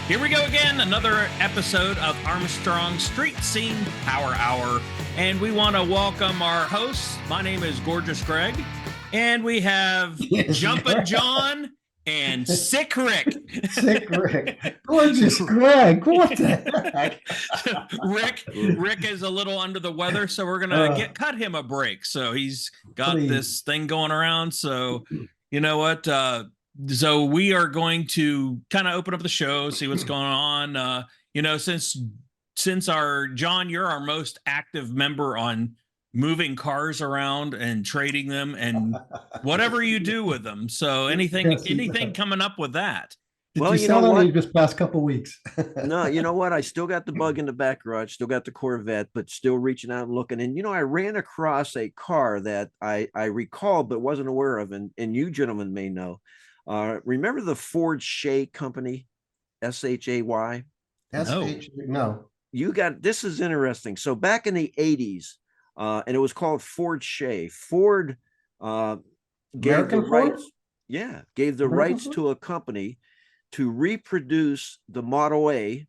Here we go again, another episode of Armstrong Street Scene Power Hour. And we want to welcome our hosts. My name is Gorgeous Greg. And we have Jumpin' John and Sick Rick. Sick Rick. Gorgeous Greg. What the heck? Rick is a little under the weather, so we're going to cut him a break. So he's got this thing going around. So you know what? So we are going to kind of open up the show, see what's going on. Since our John, you're our most active member on moving cars around and trading them and whatever you do with them. So anything coming up with that? Well, you know what? This past couple weeks. No, you know what? I still got the bug in the back garage, still got the Corvette, but still reaching out and looking. And I ran across a car that I recalled but wasn't aware of, and you gentlemen may know. Remember the Ford Shay company, SHAY? No. You got, this is interesting. So back in the 80s, and it was called Ford Shay. Ford gave the rights. Yeah, gave the rights to a company to reproduce the Model A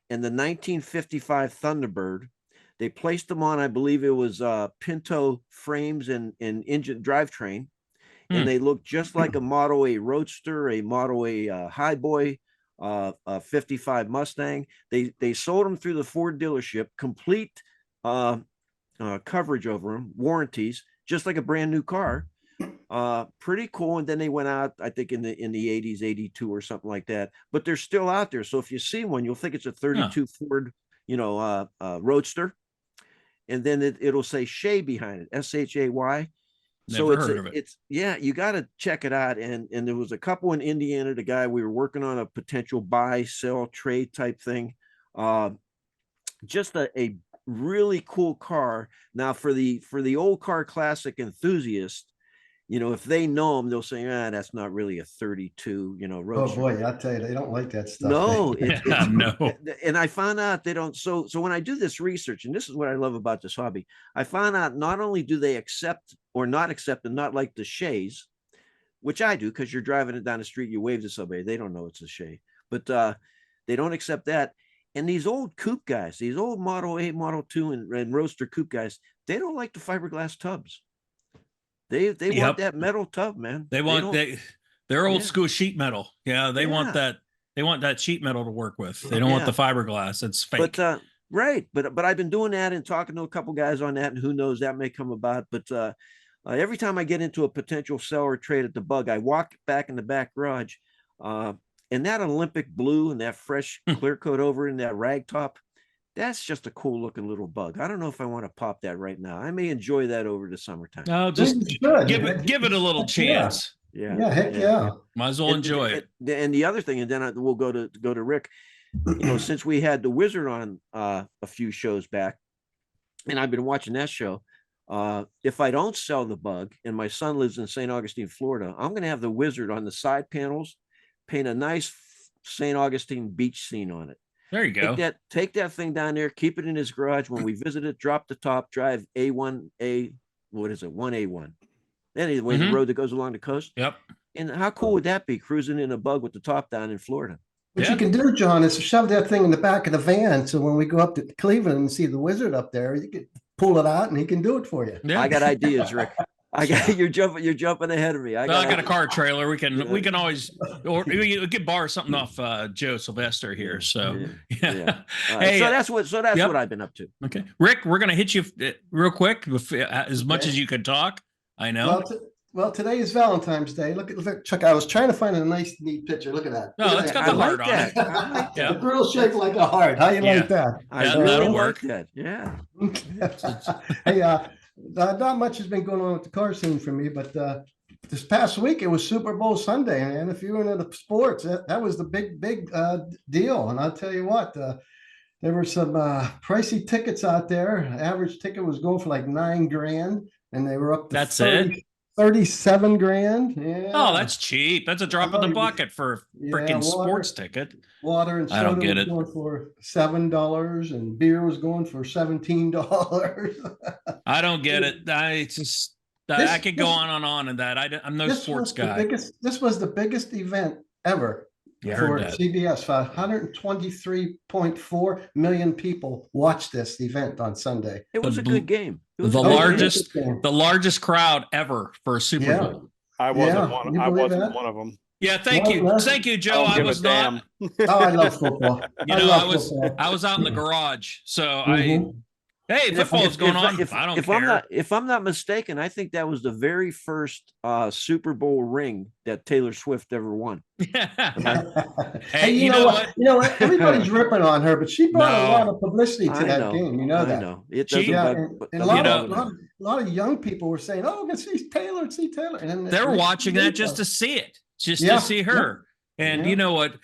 and the 1955 Thunderbird. They placed them on, I believe it was Pinto frames and engine drivetrain. And they look just like a Model A Roadster, a Model A Highboy, a 55 Mustang. They sold them through the Ford dealership, complete coverage over them, warranties, just like a brand new car. Pretty cool. And then they went out, I think in the 80s, 82 or something like that. But they're still out there. So if you see one, you'll think it's a 32 Ford, Roadster. And then it'll say Shay behind it, SHAY. Never heard of it. You got to check it out. And there was a couple in Indiana, the guy, we were working on a potential buy, sell, trade type thing. Just a really cool car. Now for the old car classic enthusiast, if they know them, they'll say, that's not really a 32, Roadster. Oh boy, I tell you, they don't like that stuff. No, no. And I found out they don't. So when I do this research, and this is what I love about this hobby, I found out not only do they accept or not accept and not like the Shays, which I do, because you're driving it down the street, you wave to somebody, they don't know it's a Shay, but they don't accept that. And these old coupe guys, these old Model 8, Model 2 and Roadster coupe guys, they don't like the fiberglass tubs. They want that metal tub, man. They're old school sheet metal. Yeah, they want that sheet metal to work with. They don't want the fiberglass. It's fake. But right. But I've been doing that and talking to a couple guys on that, and who knows, that may come about. But every time I get into a potential sell or trade at the bug, I walk back in the back garage, and that Olympic blue and that fresh clear coat over in that rag top, that's just a cool looking little bug. I don't know if I want to pop that right now. I may enjoy that over the summertime. No, just give it a little chance. Yeah. Might as well enjoy it. And the other thing, and then we'll go to Rick. Since we had the Wizard on a few shows back, and I've been watching that show. If I don't sell the bug, and my son lives in St. Augustine, Florida, I'm going to have the Wizard on the side panels, paint a nice St. Augustine beach scene on it. There you go. Take that thing down there, keep it in his garage. When we visit it, drop the top, drive A1A, what is it? 1A1. Anyway, the road that goes along the coast. Yep. And how cool would that be, cruising in a bug with the top down in Florida? What you can do, John, is shove that thing in the back of the van. So when we go up to Cleveland and see the Wizard up there, you can pull it out and he can do it for you. Yeah. I got ideas, Rick. You're jumping ahead of me. I got a car trailer. We can always, or we could borrow something off Joe Sylvester here. So Hey, so that's what I've been up to. Okay, Rick, we're gonna hit you real quick with as much as you could talk. I know. Well, today is Valentine's Day. Look, Chuck. I was trying to find a nice, neat picture. Look at that. No, it's got the heart on it. The grill shaped like a heart. How you like that? That'll work. That. Yeah. Hey, not much has been going on with the car scene for me, but this past week it was Super Bowl Sunday, and if you were into the sports, that was the big deal. And I'll tell you what, there were some pricey tickets out there. Average ticket was going for like $9,000, and they were up to That's it. $37,000. Yeah. Oh, that's cheap. That's a drop in the bucket for a freaking sports ticket. Water and soda I don't get it. Going for $7, and beer was going for $17. I don't get it. I could go on and on and that. I'm no sports guy. This was the biggest event ever I for heard that. CBS. 123.4 million people watched this event on Sunday. It was a good game. It was The a good game. largest crowd ever for a Super Bowl. I wasn't one. I wasn't one of them. Yeah, thank you, Joe. I was not. Oh, I love football. I was out in the garage, so hey, football is going on. I don't care. If I'm not mistaken, I think that was the very first Super Bowl ring that Taylor Swift ever won. Hey, you know what? You know what? Everybody's ripping on her, but she brought a lot of publicity to that game. You know that. I know. It doesn't. A lot of young people were saying, "Oh, see Taylor, see Taylor," and they're watching that just to see it, to see her. And you know what?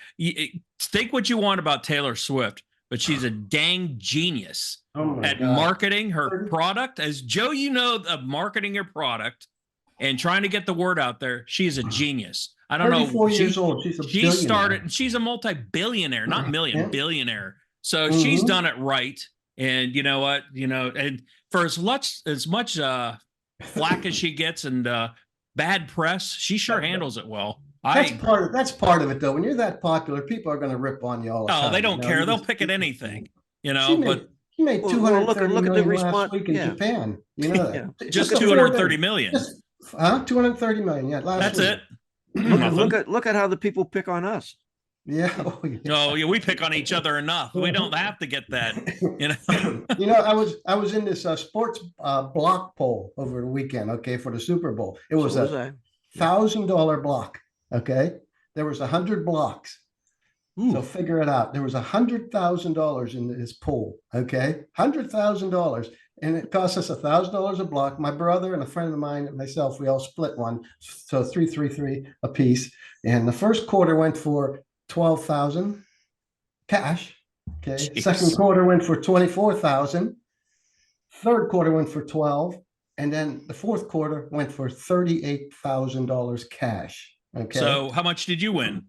Think what you want about Taylor Swift, but she's a dang genius at marketing her product. As Joe, you know, of marketing your product and trying to get the word out there. She's a genius. I don't know. 34 years old. She started, and she's a multi-billionaire, not million, billionaire. So she's done it right. And you know what? And for as much flack as she gets and bad press, she sure handles it well. That's part of it, though. When you're that popular, people are going to rip on you all the time. Oh, they don't care. They'll pick at anything, but she made 230 million last week in Japan. You know that. Just 230 million. 230 million. Yeah, that's week. It. Look at how the people pick on us. Yeah. Oh, yeah. We pick on each other enough. We don't have to get that. I was in this sports block poll over the weekend. Okay, for the Super Bowl. It was $1,000 block. Okay, there was 100 blocks. So figure it out. There was $100,000 in this pool. Okay, $100,000, and it cost us $1,000 a block. My brother and a friend of mine and myself, we all split one, so 333 a piece. And the first quarter went for 12,000 cash. Okay, Jeez. Second quarter went for 24,000. Third quarter went for 12, and then the fourth quarter went for $38,000 cash. Okay. So how much did you win?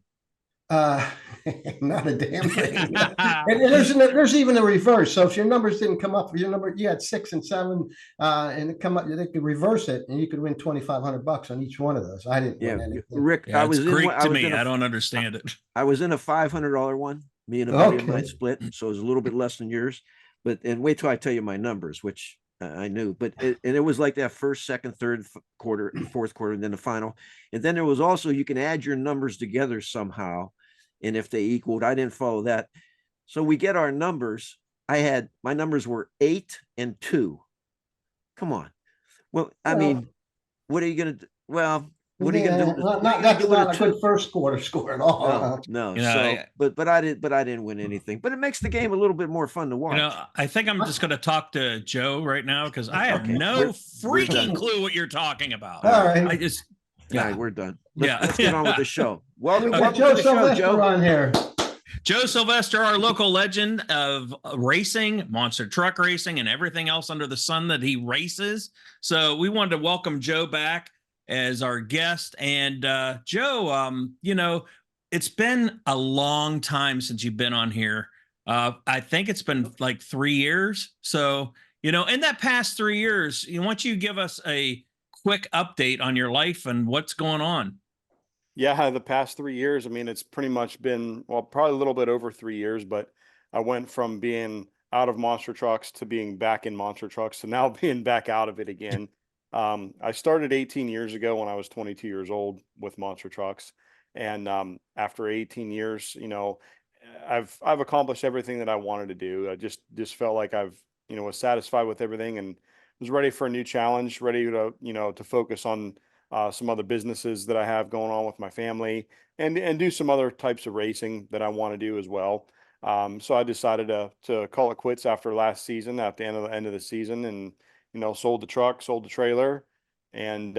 Not a damn thing. and there's even a reverse. So if your numbers didn't come up, you had 6 and 7, and it come up, they could reverse it, and you could win $2,500 on each one of those. I didn't win anything. Rick, I was Greek to me. I don't understand it. I was in a $500 one. Me and a buddy of mine split, so it was a little bit less than yours. And wait till I tell you my numbers, which I knew, but it was like that first, second, third quarter, fourth quarter, and then the final. And then there was also, you can add your numbers together somehow. And if they equaled, I didn't follow that. So we get our numbers. My numbers were 8 and 2. Come on. Well, I mean, what are you going to do? Well, what are you going to do? That's not a good first quarter score at all. No. But I didn't win anything. But it makes the game a little bit more fun to watch. I think I'm just going to talk to Joe right now because I have no freaking clue what you're talking about. All right. All right, we're done. Let's get on with the show. Welcome Joe Sylvester on here. Joe Sylvester, our local legend of racing, monster truck racing, and everything else under the sun that he races. So we wanted to welcome Joe back as our guest. And Joe, it's been a long time since you've been on here. I think it's been like 3 years. So, in that past 3 years, why don't you give us a quick update on your life and what's going on? Yeah, the past 3 years, I mean, it's pretty much been, probably a little bit over 3 years, but I went from being out of monster trucks to being back in monster trucks to now being back out of it again. I started 18 years ago when I was 22 years old with monster trucks. And after 18 years, I've accomplished everything that I wanted to do. I just felt like I've, was satisfied with everything and was ready for a new challenge, ready to, to focus on some other businesses that I have going on with my family and do some other types of racing that I want to do as well. So I decided to call it quits after last season, at the end of the season, and, sold the truck, sold the trailer, and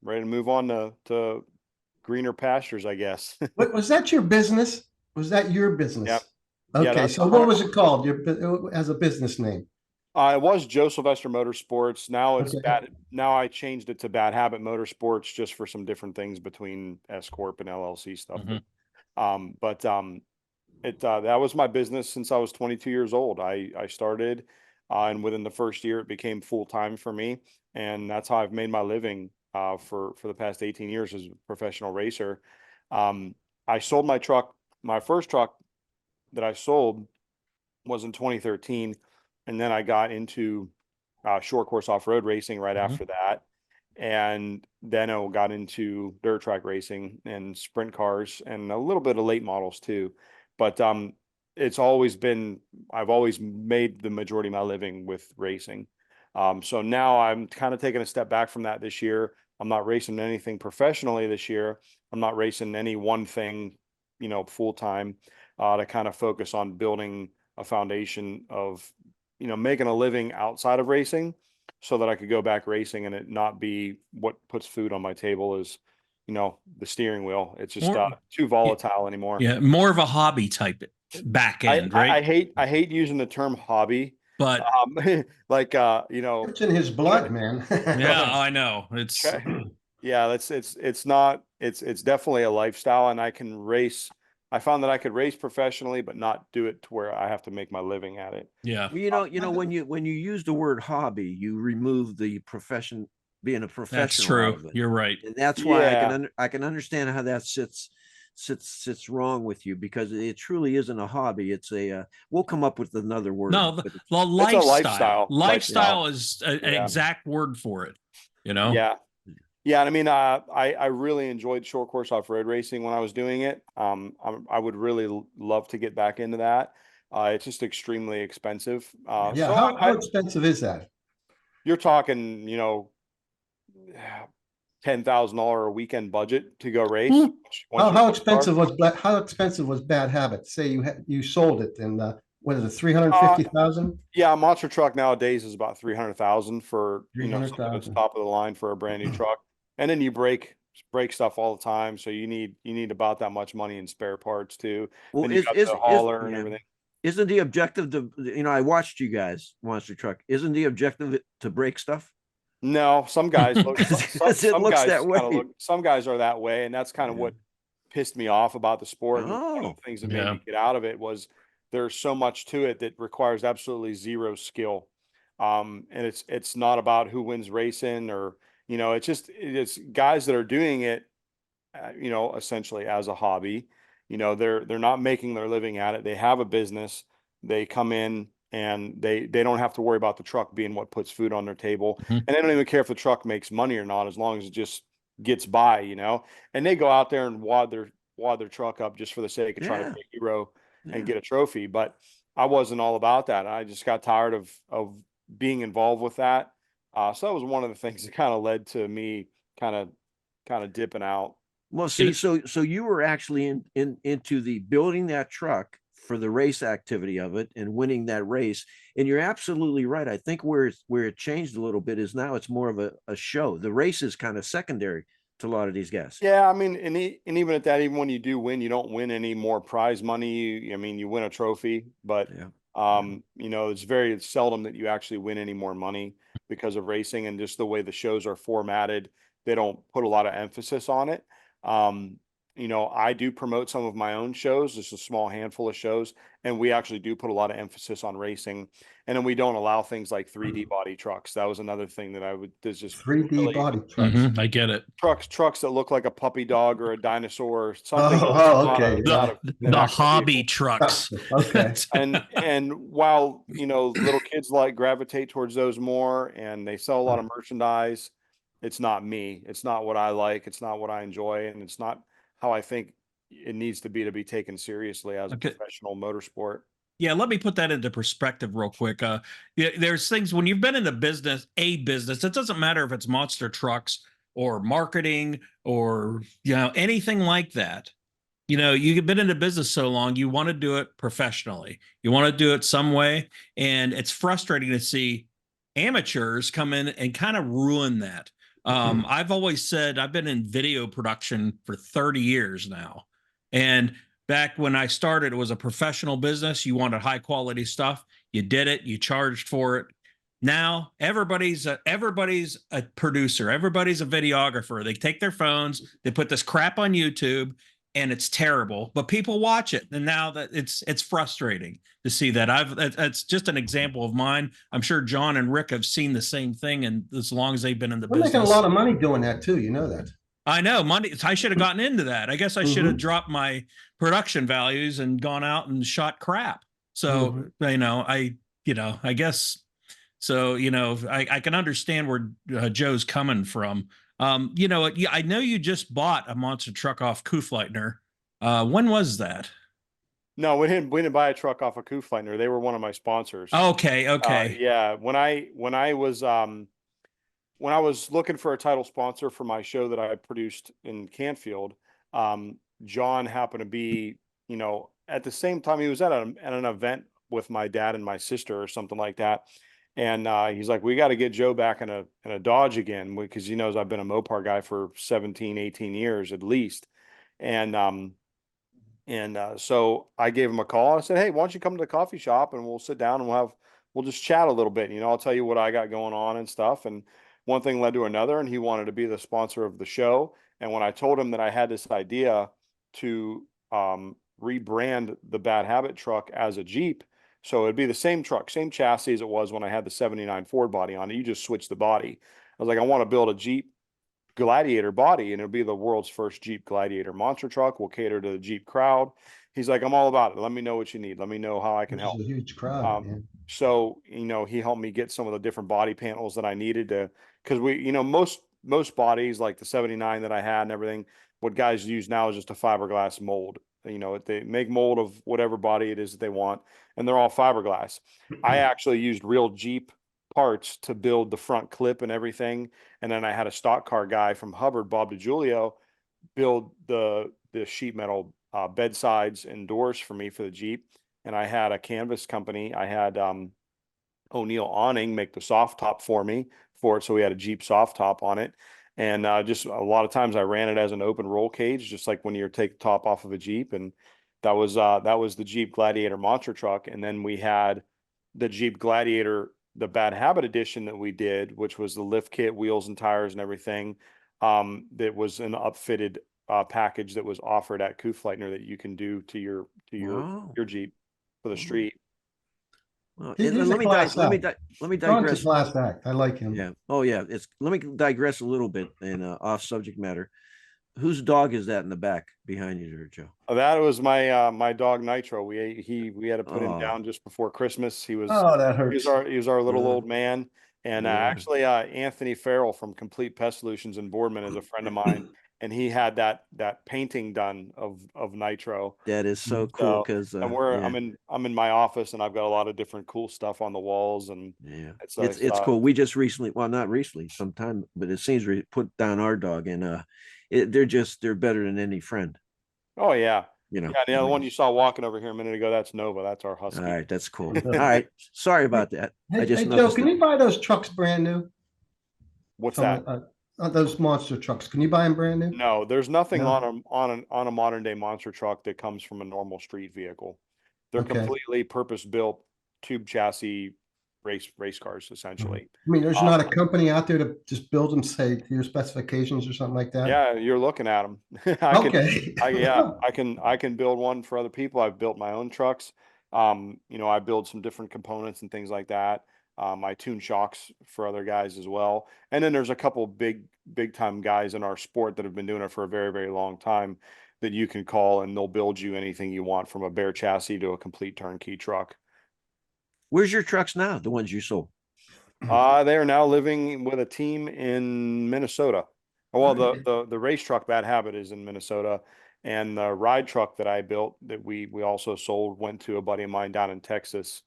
ready to move on to greener pastures, I guess. Was that your business? Was that your business? Yep. Okay. Yeah, so what was it called? As a business name? It was Joe Sylvester Motorsports. Now it's Now I changed it to Bad Habit Motorsports just for some different things between S Corp and LLC stuff. Mm-hmm. That was my business since I was 22 years old. I started, and within the first year, it became full time for me, and that's how I've made my living for the past 18 years as a professional racer. I sold my truck my first truck that I sold was in 2013, and then I got into short course off-road racing right after that, and then I got into dirt track racing and sprint cars and a little bit of late models too. But it's always been, I've always made the majority of my living with racing. So now I'm kind of taking a step back from that this year. I'm not racing anything professionally this year. I'm not racing any one thing, full time, to kind of focus on building a foundation of, making a living outside of racing, so that I could go back racing and it not be what puts food on my table is, the steering wheel. It's just too volatile anymore. Yeah, more of a hobby type back end, right? I hate using the term hobby, but like it's in his blood, man. Yeah, I know. It's yeah, it's not, it's definitely a lifestyle, and I can race. I found that I could race professionally, but not do it to where I have to make my living at it. Yeah. Well, when you use the word hobby, you remove the profession, being a professional. That's true. You're right. And that's why I can understand how that sits wrong with you, because it truly isn't a hobby. It's a we'll come up with another word. No, the lifestyle. It's a lifestyle. Lifestyle is an exact word for it. Yeah. Yeah, I mean, I really enjoyed short course off-road racing when I was doing it. I would really love to get back into that. It's just extremely expensive. Yeah, so how expensive is that? You're talking, $10,000 a weekend budget to go race. How expensive was Bad Habit? Say you sold it, and what is it, 350,000? Yeah, a monster truck nowadays is about 300,000 for something that's 300,000. top of the line for a brand new truck. And then you break stuff all the time, so you need about that much money in spare parts too. Well, then you got the hauler and everything. Isn't the objective to, I watched you guys monster truck? Isn't the objective to break stuff? No, some guys look. Some guys are that way, and that's kind of what pissed me off about the sport. And one of the things that made me get out of it was there's so much to it that requires absolutely zero skill. And it's not about who wins racing, or it's guys that are doing it, essentially as a hobby. They're not making their living at it. They have a business. They come in and they don't have to worry about the truck being what puts food on their table. And they don't even care if the truck makes money or not, as long as it just gets by, and they go out there and wad their truck up just for the sake of trying to be a hero and get a trophy. But I wasn't all about that. I just got tired of being involved with that. So that was one of the things that kind of led to me kind of dipping out. Well, see, so you were actually into the building that truck for the race activity of it and winning that race. And you're absolutely right. I think where it changed a little bit is now it's more of a show. The race is kind of secondary to a lot of these guys. Yeah, I mean, and even at that, even when you do win, you don't win any more prize money. You win a trophy, but it's very seldom that you actually win any more money because of racing and just the way the shows are formatted. They don't put a lot of emphasis on it. I do promote some of my own shows, just a small handful of shows, and we actually do put a lot of emphasis on racing. And then we don't allow things like 3D body trucks. That was another thing that there's just 3D body trucks. I get it. Trucks that look like a puppy dog or a dinosaur or something. Okay. The hobby trucks. Okay. And while, little kids gravitate towards those more, and they sell a lot of merchandise, it's not me. It's not what I like. It's not what I enjoy. And it's not how I think it needs to be taken seriously as a professional motorsport. Yeah, let me put that into perspective real quick. There's things when you've been in the business, it doesn't matter if it's monster trucks or marketing or anything like that. You've been in the business so long, you want to do it professionally. You want to do it some way, and it's frustrating to see amateurs come in and kind of ruin that. I've always said I've been in video production for 30 years now. And back when I started, it was a professional business. You wanted high quality stuff. You did it. You charged for it. Now everybody's a producer. Everybody's a videographer. They take their phones, they put this crap on YouTube, and it's terrible, but people watch it. And now that it's frustrating to see that. That's just an example of mine. I'm sure John and Rick have seen the same thing, and as long as they've been in the business. They're making a lot of money doing that too. You know that. I know Monday. I should have gotten into that. I guess I should have Mhm. dropped my production values and gone out and shot crap. So, Mhm. I guess so. I can understand where Joe's coming from. Yeah, I know you just bought a monster truck off Kufleitner. When was that? No, we didn't buy a truck off of Kufleitner. They were one of my sponsors. Okay, okay. Yeah, when I was looking for a title sponsor for my show that I produced in Canfield, John happened to be, at the same time he was at an event with my dad and my sister or something like that. And he's like, we got to get Joe back in a Dodge again, because he knows I've been a Mopar guy for 17, 18 years at least. And so I gave him a call. I said, hey, why don't you come to the coffee shop and we'll sit down and we'll just chat a little bit. I'll tell you what I got going on and stuff. And one thing led to another, and he wanted to be the sponsor of the show. And when I told him that I had this idea to rebrand the Bad Habit truck as a Jeep, so it'd be the same truck, same chassis as it was when I had the 79 Ford body on it. You just switch the body. I was like, I want to build a Jeep Gladiator body, and it'll be the world's first Jeep Gladiator monster truck. Will cater to the Jeep crowd. He's like, I'm all about it. Let me know what you need. Let me know how I can Which is help. a huge crowd. Um, Yeah. so he helped me get some of the different body panels that I needed to, because most bodies like the 79 that I had and everything, what guys use now is just a fiberglass mold. They make mold of whatever body it is that they want, and they're all fiberglass. I actually used real Jeep parts to build the front clip and everything. And then I had a stock car guy from Hubbard, Bob DiGiulio, build the sheet metal bedsides and doors for me for the Jeep. And I had a canvas company. I had O'Neill Awning make the soft top for me for it. So we had a Jeep soft top on it. And just a lot of times I ran it as an open roll cage, just like when you take the top off of a Jeep. And that was the Jeep Gladiator monster truck. And then we had the Jeep Gladiator, the Bad Habit edition that we did, which was the lift kit, wheels and tires and everything. That was an upfitted package that was offered at Kufleitner that you can do to Wow. your Jeep for the street. Well, He's a let me di- class let me act. di- let me John's a digress. class act. I like him. Yeah. Oh yeah. Let me digress a little bit and off subject matter. Whose dog is that in the back behind you there, Joe? That was my dog Nitro. We had to put him Oh, down just before Christmas. Oh, that He was hurts. our little uh, old man. And yeah. actually, Anthony Farrell from Complete Pest Solutions in Boardman is a friend of mine, and he had that painting done of Nitro. That is so cool So, because and yeah, I'm in my office, and I've got a lot of different cool stuff on the walls, and yeah. it's It's cool. We just recently, well, not recently, sometime, but it seems we put down our dog and they're better than any friend, oh yeah, you know. yeah. The other one you saw walking over here a minute ago, that's Nova. That's our All husky. right, that's cool. All right. Sorry about that. I just Hey, Joe, noticed can it. you buy those trucks brand new What's from that? those monster trucks? Can you buy them brand new? No, there's nothing No. on a modern day monster truck that comes from a normal street vehicle. They're Okay. completely purpose built tube chassis race cars Mhm. essentially. I mean, there's Um, not a company out there to just build them, say, to your specifications or something like that. yeah, you're looking at them. Okay. I can build one for other people. I've built my own trucks. I build some different components and things like that. I tune shocks for other guys as well. And then there's a couple big time guys in our sport that have been doing it for a very, very long time that you can call and they'll build you anything you want from a bare chassis to a complete turnkey truck. Where's your trucks now? The ones you sold? They are now living with a team in Minnesota. Well, the race truck Bad Habit is in Minnesota, and the ride truck that I built that we also sold went to a buddy of mine down in Texas.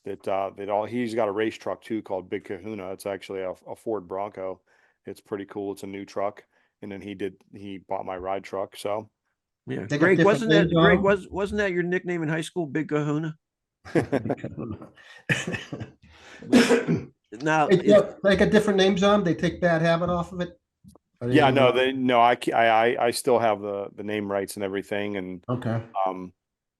He's got a race truck too called Big Kahuna. It's actually a Ford Bronco. It's pretty cool. It's a new truck, and then he bought my ride truck. So Yeah, They got Greg, different names wasn't that your nickname in high school, Big Kahuna? on them. Now Hey, is Joe, they got different names on them. They take Bad Habit off of it. Or they yeah, leave it no, on? I still have the name rights and everything, and Okay. um,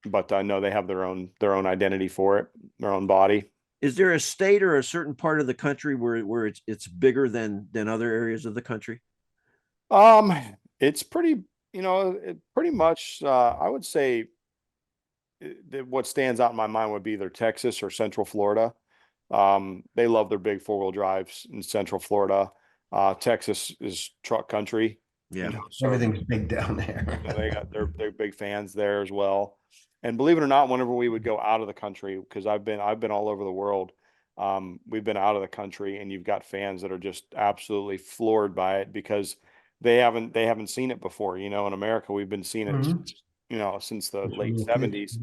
but I know they have their own identity for it, their own body. is there a state or a certain part of the country where it's bigger than other areas of the country? Um, it's pretty, pretty much. I would say that what stands out in my mind would be either Texas or Central Florida. They love their big four-wheel drives in Central Florida. Texas is truck country, Yeah. So Everything's big down there. they got they're big fans there as well. And believe it or not, whenever we would go out of the country, because I've been all over the world, we've been out of the country, and you've got fans that are just absolutely floored by it because they haven't seen it before. In America, we've been seeing it, Mhm. since the Just late little kids. 70s.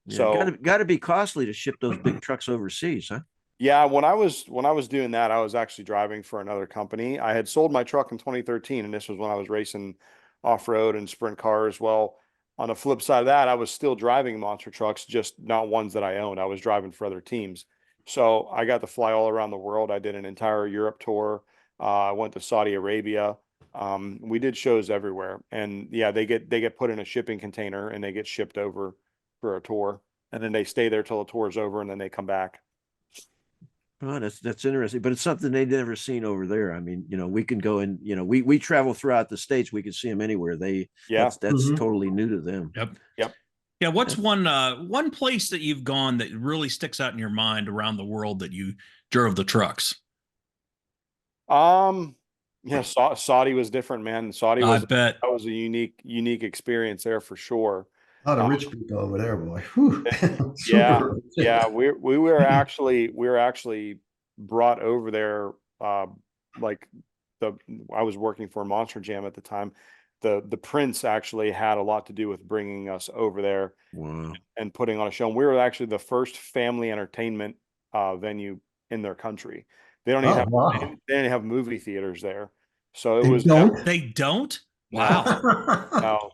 Yeah, So gotta be costly to ship those big trucks overseas, huh? yeah, when I was doing that, I was actually driving for another company. I had sold my truck in 2013, and this was when I was racing off-road and sprint cars. Well, on the flip side of that, I was still driving monster trucks, just not ones that I owned. I was driving for other teams. So I got to fly all around the world. I did an entire Europe tour. I went to Saudi Arabia. We did shows everywhere, and yeah, they get put in a shipping container and they get shipped over for a tour, and then they stay there till the tour is over, and then they come back. Oh, that's interesting, but it's something they've never seen over there. I mean, we can go and we travel throughout the states. We can see them anywhere. Yeah. That's Mhm. totally new to them. Yep. Yep. Yeah. What's Yeah. one place that you've gone that really sticks out in your mind around the world that you drove the trucks? Yeah, Saudi was different, man. Saudi I was bet. that was a unique experience there for sure. A lot of Um, rich people over there, boy. Whew. yeah, Super rich. yeah, we were actually brought over there. Like the I was working for Monster Jam at the time. The prince actually had a lot to do with bringing us over there Wow. and putting on a show. And we were actually the first family entertainment venue in their country. They don't even Oh, have wow. they didn't have movie theaters there, so it They was don't? They don't? no, Wow. no,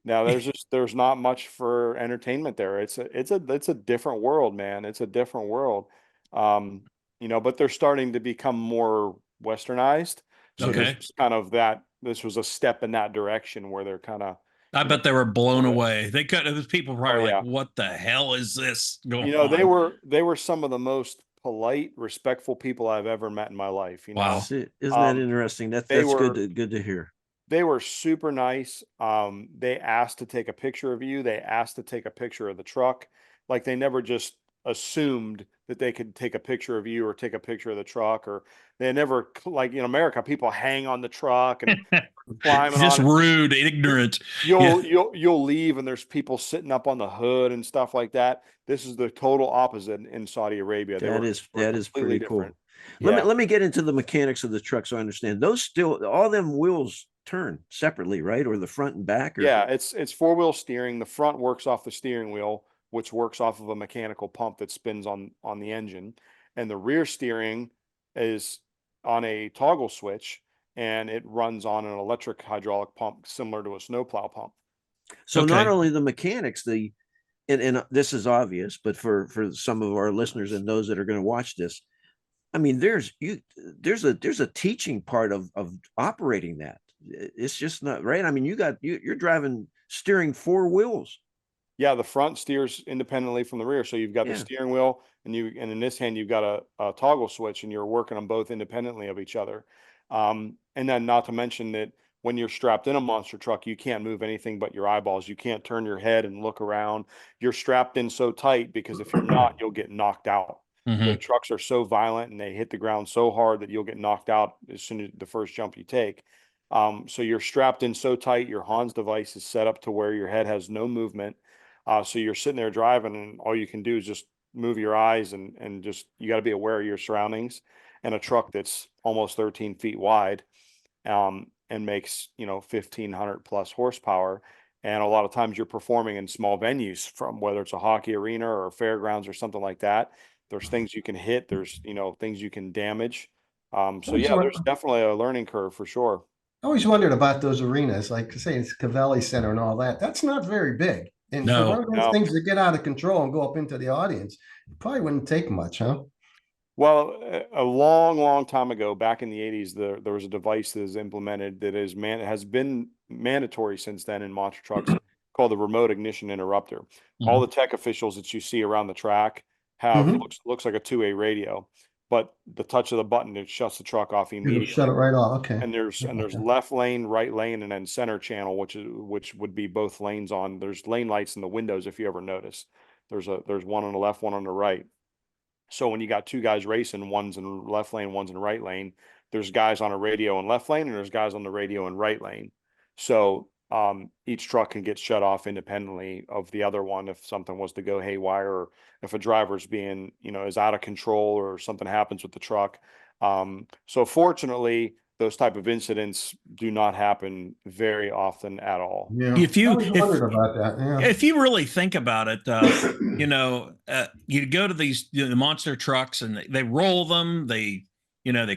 no. There's not much for entertainment there. It's a different world, man. It's a different world. Um, but they're starting to become more westernized. So this Okay. was kind of that. This was a step in that direction where they're kind of, I you know, bet they were blown sort of- away. They could have people oh probably like, yeah. what the hell is this going They on? were some of the most polite, respectful people I've ever met in my life. Wow. See, isn't that Um, interesting? they That's good were to hear. they were super nice. They asked to take a picture of you. They asked to take a picture of the truck. Like they never just assumed that they could take a picture of you or take a picture of the truck, or they never, like in America, people hang on the truck and climbing Just on it. rude, ignorant. Yeah. You'll leave and there's people sitting up on the hood and stuff like that. This is the total opposite in Saudi Arabia. They were That is completely pretty different. cool. Yeah. Let me get into the mechanics of the truck so I understand. Those still all them wheels turn separately, right? Or the front and back, or Yeah, it's four-wheel steering. The front works off the steering wheel, which works off of a mechanical pump that spins on the engine, and the rear steering is on a toggle switch, and it runs on an electric hydraulic pump similar to a snowplow pump. so not Okay. only the mechanics, and this is obvious, but for some of our listeners and those that are going to watch this, I mean, there's a teaching part of operating that. It's just not right. I mean, you're driving steering four wheels. Yeah, the front steers independently from the rear. So you've got the Yeah. steering wheel and in this hand you've got a toggle switch and you're working them both independently of each other. And then not to mention that when you're strapped in a monster truck, you can't move anything but your eyeballs. You can't turn your head and look around. You're strapped in so tight because if you're not, you'll get knocked out. The Hmm. trucks are so violent and they hit the ground so hard that you'll get knocked out as soon as the first jump you take. So you're strapped in so tight, your Hans device is set up to where your head has no movement. So you're sitting there driving, and all you can do is just move your eyes and just you got to be aware of your surroundings. And a truck that's almost 13 feet wide, and makes 1,500 plus horsepower. And a lot of times you're performing in small venues, from whether it's a hockey arena or a fairgrounds or something like that. There's things you can hit. There's things you can damage. So Always yeah, won- there's definitely a learning curve for sure. I always wondered about those arenas, like say it's Cavalli Center and all that. That's not very big. And for one No. of those No. things to get out of control and go up into the audience, it probably wouldn't take much, huh? Well, a long time ago, back in the 80s, there was a device that is implemented that has been mandatory since then in monster trucks called the remote ignition interrupter. All Mhm. the tech officials that you see around the track have Mhm. looks like a two-way radio, but the touch of the button, it shuts the truck off It'll shut immediately. it right off. Okay. And there's left lane, right lane, and then center channel, which would be both lanes on. There's lane lights in the windows if you ever notice. There's one on the left, one on the right. So when you got two guys racing, one's in left lane, one's in right lane, there's guys on a radio in left lane and there's guys on the radio in right lane. So each truck can get shut off independently of the other one if something was to go haywire, or if a driver's being, is out of control, or something happens with the truck. So fortunately, those type of incidents do not happen very often at all. Yeah, If I you was if wondering about that. Yeah. if you really think about it, you go to these the monster trucks and they roll them, they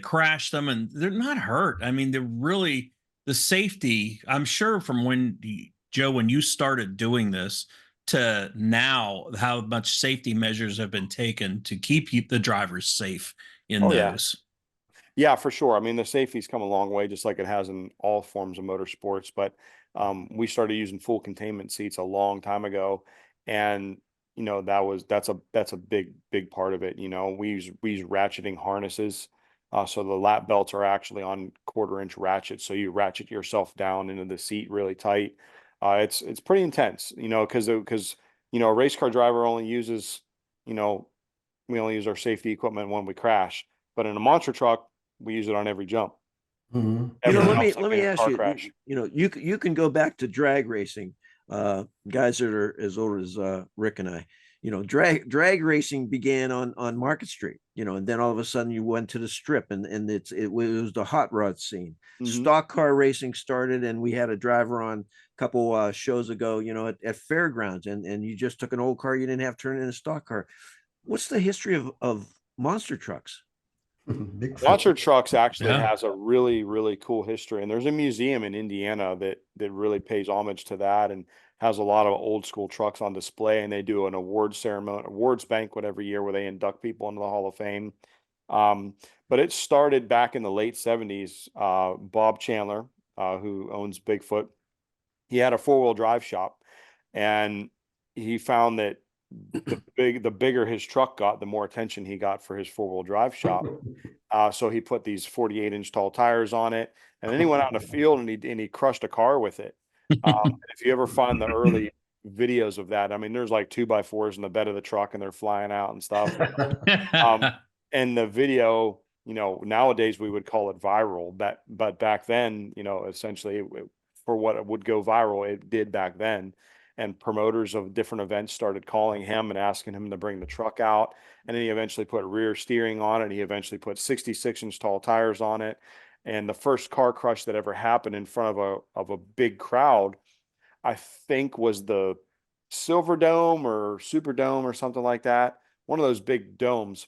crash them, and they're not hurt. I mean, they're really the safety. I'm sure from Joe, when you started doing this to now, how much safety measures have been taken to keep the drivers safe in Oh yeah. those. Yeah, for sure. I mean, the safety's come a long way, just like it has in all forms of motorsports. But we started using full containment seats a long time ago, and that's a big part of it. We use ratcheting harnesses, so the lap belts are actually on 1/4 inch ratchets, so you ratchet yourself down into the seat really tight. It's pretty intense, because a race car driver only uses, you know, we only use our safety equipment when we crash, but in a monster truck we use it on every jump. Mhm. Every Let jump's me like a ask car you. crash. You can go back to drag racing. Guys that are as old as Rick and I. Drag racing began on Market Street. And then all of a sudden you went to the Strip, and it was the hot rod scene. Stock car racing started, and we had a driver on a couple shows ago. At fairgrounds, and you just took an old car, you didn't have to turn it in a stock car. What's the history of monster trucks? Bigfoot. Monster trucks actually Yeah. has a really, really cool history, and there's a museum in Indiana that really pays homage to that, and has a lot of old school trucks on display. And they do an awards banquet every year where they induct people into the Hall of Fame. Um, but it started back in the late 70s. Bob Chandler, who owns Bigfoot, he had a 4-wheel drive shop, and he found that the bigger his truck got, the more attention he got for his 4-wheel drive shop. So he put these 48-inch tall tires on it, and then he went out in the field and he crushed a car with it. If you ever find the early videos of that, I mean, there's like 2x4s in the bed of the truck, and they're flying out and stuff. And the video, nowadays we would call it viral, but back then, essentially for what it would go viral, it did back then. And promoters of different events started calling him and asking him to bring the truck out. And then he eventually put rear steering on it. He eventually put 66-inch tall tires on it. And the first car crush that ever happened in front of a big crowd, I think, was the Silver Dome or Superdome or something like that. One of those big domes.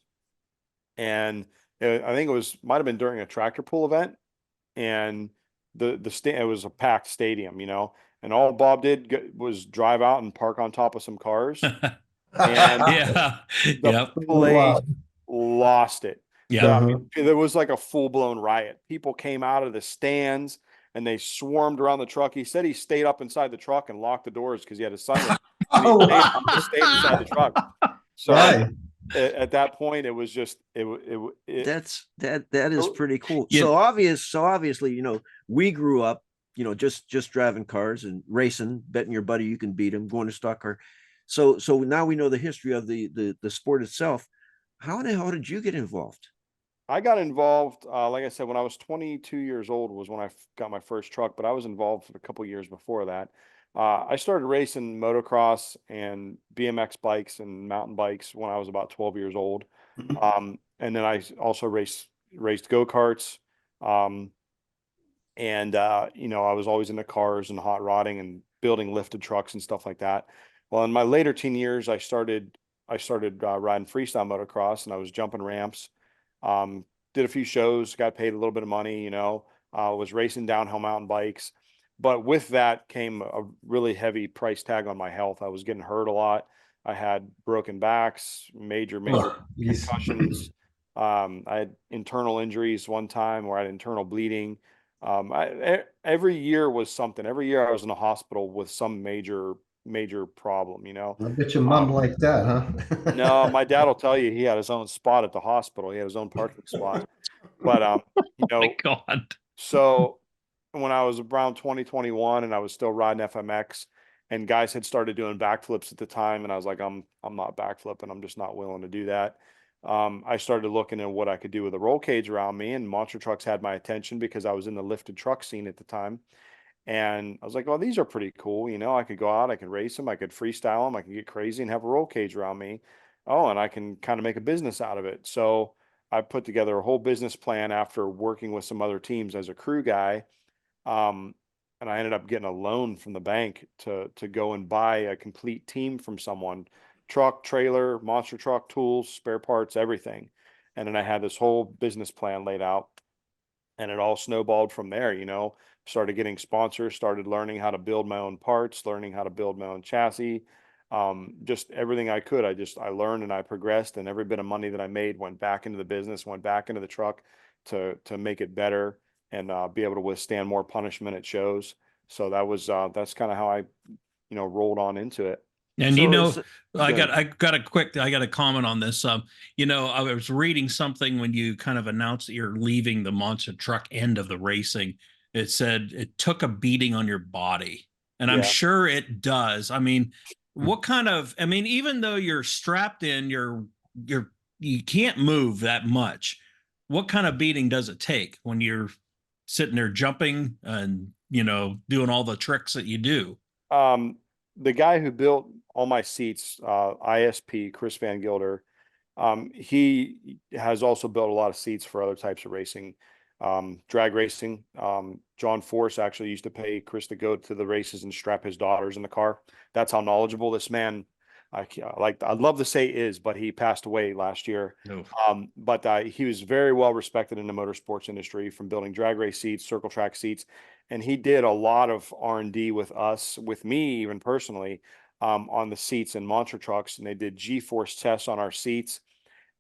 And I think might have been during a tractor pull event, and it was a packed stadium, and all Bob did was drive out and park on top of some cars, and Yeah. the Yep. place lost it. Yeah. There was like a full-blown riot. People came out of the stands and they swarmed around the truck. He said he stayed up inside the truck and locked the doors because he had his son. And he stayed inside the truck. So Right. at that point, it was just That is pretty cool. Yeah. So obviously, we grew up, just driving cars and racing, betting your buddy you can beat him, going to stock car. So now we know the history of the sport itself. How the hell did you get involved? I got involved, like I said, when I was 22 years old was when I got my first truck, but I was involved for a couple years before that. I started racing motocross and BMX bikes and mountain bikes when I was about 12 years old. And then I also raced go-karts. And I was always into cars and hot rodding and building lifted trucks and stuff like that. Well, in my later teen years, I started riding freestyle motocross, and I was jumping ramps. Did a few shows, got paid a little bit of money, was racing downhill mountain bikes. But with that came a really heavy price tag on my health. I was getting hurt a lot. I had broken backs, major concussions. I had internal injuries one time where I had internal bleeding. Every year was something. Every year I was in the hospital with some major problem, I bet your mom like that, huh? No, my dad will tell you he had his own spot at the hospital. He had his own parking spot. But Oh my God. so when I was around 2021 and I was still riding FMX, and guys had started doing backflips at the time, and I was like, I'm not backflipping. I'm just not willing to do that. I started looking at what I could do with a roll cage around me, and monster trucks had my attention because I was in the lifted truck scene at the time. And I was like, well, these are pretty cool. You know, I could go out, I could race them, I could freestyle them, I could get crazy and have a roll cage around me. Oh, and I can kind of make a business out of it. So I put together a whole business plan after working with some other teams as a crew guy. Um, and I ended up getting a loan from the bank to go and buy a complete team from someone, truck, trailer, monster truck, tools, spare parts, everything. And then I had this whole business plan laid out, and it all snowballed from there. You know, started getting sponsors, started learning how to build my own parts, learning how to build my own chassis. Just everything I could. I learned and I progressed, and every bit of money that I made went back into the business, went back into the truck to make it better and be able to withstand more punishment at shows. So that's kind of how I, rolled on into it. And So I good. got a comment on this. I was reading something when you kind of announced that you're leaving the monster truck end of the racing. It said it took a beating on your body, and I'm Yeah. sure it does. I mean, even though you're strapped in, you can't move that much. What kind of beating does it take when you're sitting there jumping and doing all the tricks that you do? The guy who built all my seats, ISP, Chris Van Gilder, he has also built a lot of seats for other types of racing, drag racing. John Force actually used to pay Chris to go to the races and strap his daughters in the car. That's how knowledgeable this man, I'd love to say is, but he passed away last year. No. But he was very well respected in the motorsports industry, from building drag race seats, circle track seats. And he did a lot of R&D with us, with me, even personally, on the seats and monster trucks. And they did G-force tests on our seats.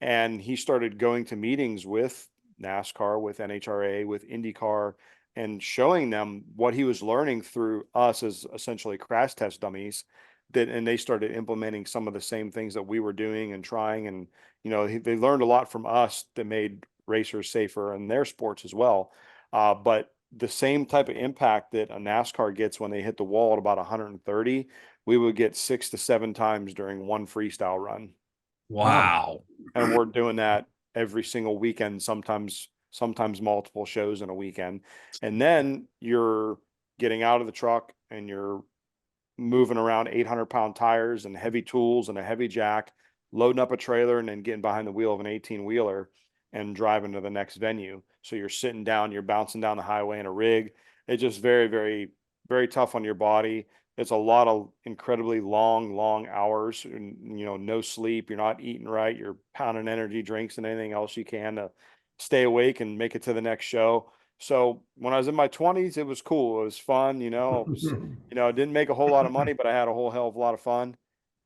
And he started going to meetings with NASCAR, with NHRA, with IndyCar, and showing them what he was learning through us as essentially crash test dummies. And they started implementing some of the same things that we were doing and trying. And, they learned a lot from us that made racers safer in their sports as well. But the same type of impact that a NASCAR gets when they hit the wall at about 130, we would get 6 to 7 times during one freestyle run. Wow. And we're doing that every single weekend, sometimes multiple shows in a weekend. And then you're getting out of the truck and you're moving around 800-pound tires and heavy tools and a heavy jack, loading up a trailer and then getting behind the wheel of an 18-wheeler and driving to the next venue. So you're sitting down, you're bouncing down the highway in a rig. It's just very, very, very tough on your body. It's a lot of incredibly long hours and, no sleep. You're not eating right. You're pounding energy drinks and anything else you can to stay awake and make it to the next show. So when I was in my 20s, it was cool. It was fun. It was, I didn't make a whole lot of money, but I had a whole hell of a lot of fun.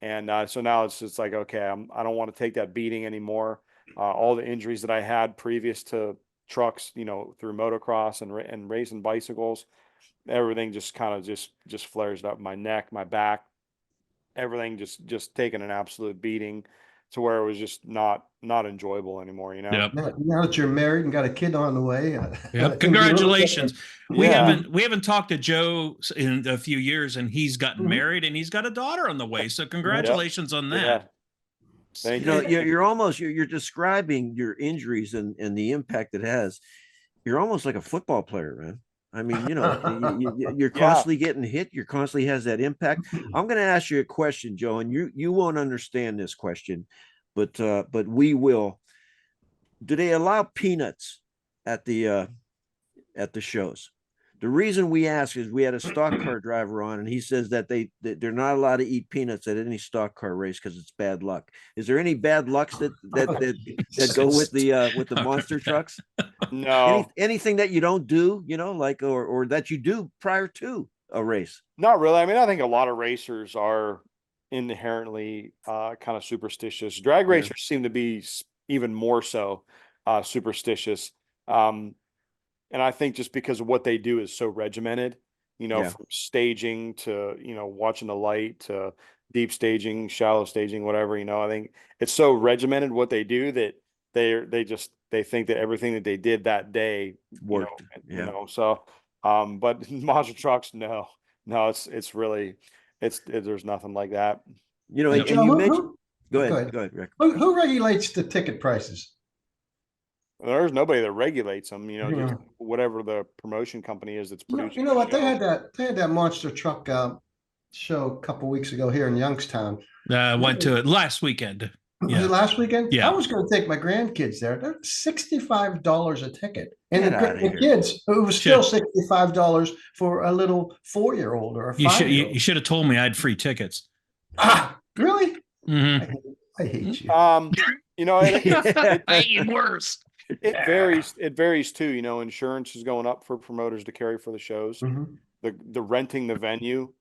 And so now it's just like, okay, I don't want to take that beating anymore. All the injuries that I had previous to trucks, through motocross and racing bicycles, everything just kind of just flares up. My neck, my back, everything just taking an absolute beating to where it was just not enjoyable anymore. Yep. Now that you're married and got a kid on the way, Yep. Congratulations. We Yeah. haven't talked to Joe in a few years, and he's gotten Mhm. married and he's got a daughter on the way. So congratulations on that. Thank You you. know, you're describing your injuries and the impact it has. You're almost like a football player, man. I mean, you're constantly getting hit. You're constantly has that impact. I'm going to ask you a question, Joe, and you won't understand this question, but we will. Do they allow peanuts at the shows? The reason we ask is we had a stock car driver on, and he says that they're not allowed to eat peanuts at any stock car race because it's bad luck. Is there any bad lucks that go with the monster trucks? No, Anything that you don't do, like or that you do prior to a race? not really. I mean, I think a lot of racers are inherently kind of superstitious. Drag racers seem to be even more so superstitious. And I think just because of what they do is so regimented, from staging to, watching the light to deep staging, shallow staging, whatever, I think it's so regimented what they do that they think that everything that they did that day Worked. So, but monster trucks, no, it's really, there's nothing like that. And Joe, you mentioned, go ahead, Rick. Who regulates the ticket prices? There's nobody that regulates them, you know, just Yeah. whatever the promotion company is that's producing. You know the what? They show. had that monster truck show a couple weeks ago here in Youngstown. Went to it last weekend. Was it Yeah. last weekend? I Yeah. was going to take my grandkids there. They're $65 a ticket, and Get outta the here. kids, it was still Should $65 for a little 4-year-old or a you should 5-year-old. you should have told me I had free tickets. Ah, really? Mm-hmm. I hate you. You know, Even worse. it varies. It varies too. You know, insurance is going up for promoters to carry for the shows. Mhm. The renting the venue,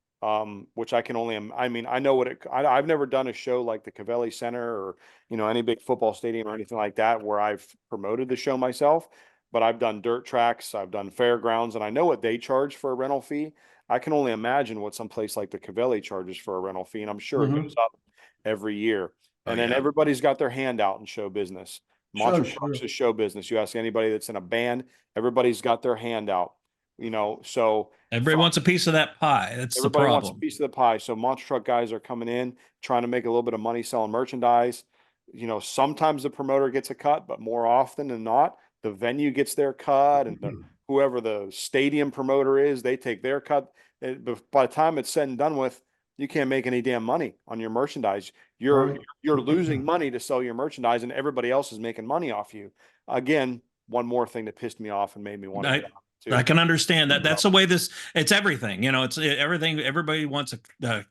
which I can only, I mean, I know what I've never done a show like the Cavelli Center or, you know, any big football stadium or anything like that where I've promoted the show myself, but I've done dirt tracks, I've done fairgrounds, and I know what they charge for a rental fee. I can only imagine what some place like the Cavelli charges for a rental fee, and I'm sure it Mhm. goes up every year. Oh, And then yeah. everybody's got their hand out in show business. Monster Trucks is show business. You ask anybody that's in a band, everybody's got their hand out, you know, so Everybody wants a piece of that pie. That's the everybody wants a problem. piece of the pie. So monster truck guys are coming in trying to make a little bit of money selling merchandise. You know, sometimes the promoter gets a cut, but more often than not, the venue gets their cut, and whoever the stadium promoter is, they take their cut. But by the time it's said and done with, you can't make any damn money on your merchandise. You're Right. you're losing money to sell your merchandise, and everybody else is making money off you. Again, one more thing that pissed me off and made me want to get out too. I can understand that. That's the way it's everything. You know, it's everything. Everybody wants a cut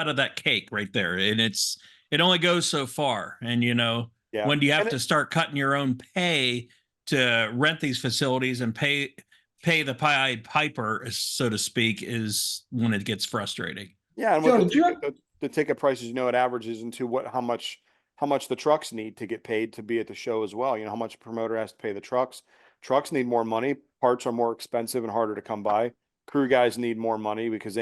of that cake right there, and it only goes so far. And you know, Yeah. when do you have And to start cutting your own pay to rent these facilities and pay the Pied Piper, so to speak, is when it gets frustrating. Yeah, and Joe, with did you the ticket prices, you know, it averages into how much the trucks need to get paid to be at the show as well. You know, how much a promoter has to pay the trucks. Trucks need more money. Parts are more expensive and harder to come by. Crew guys need more money because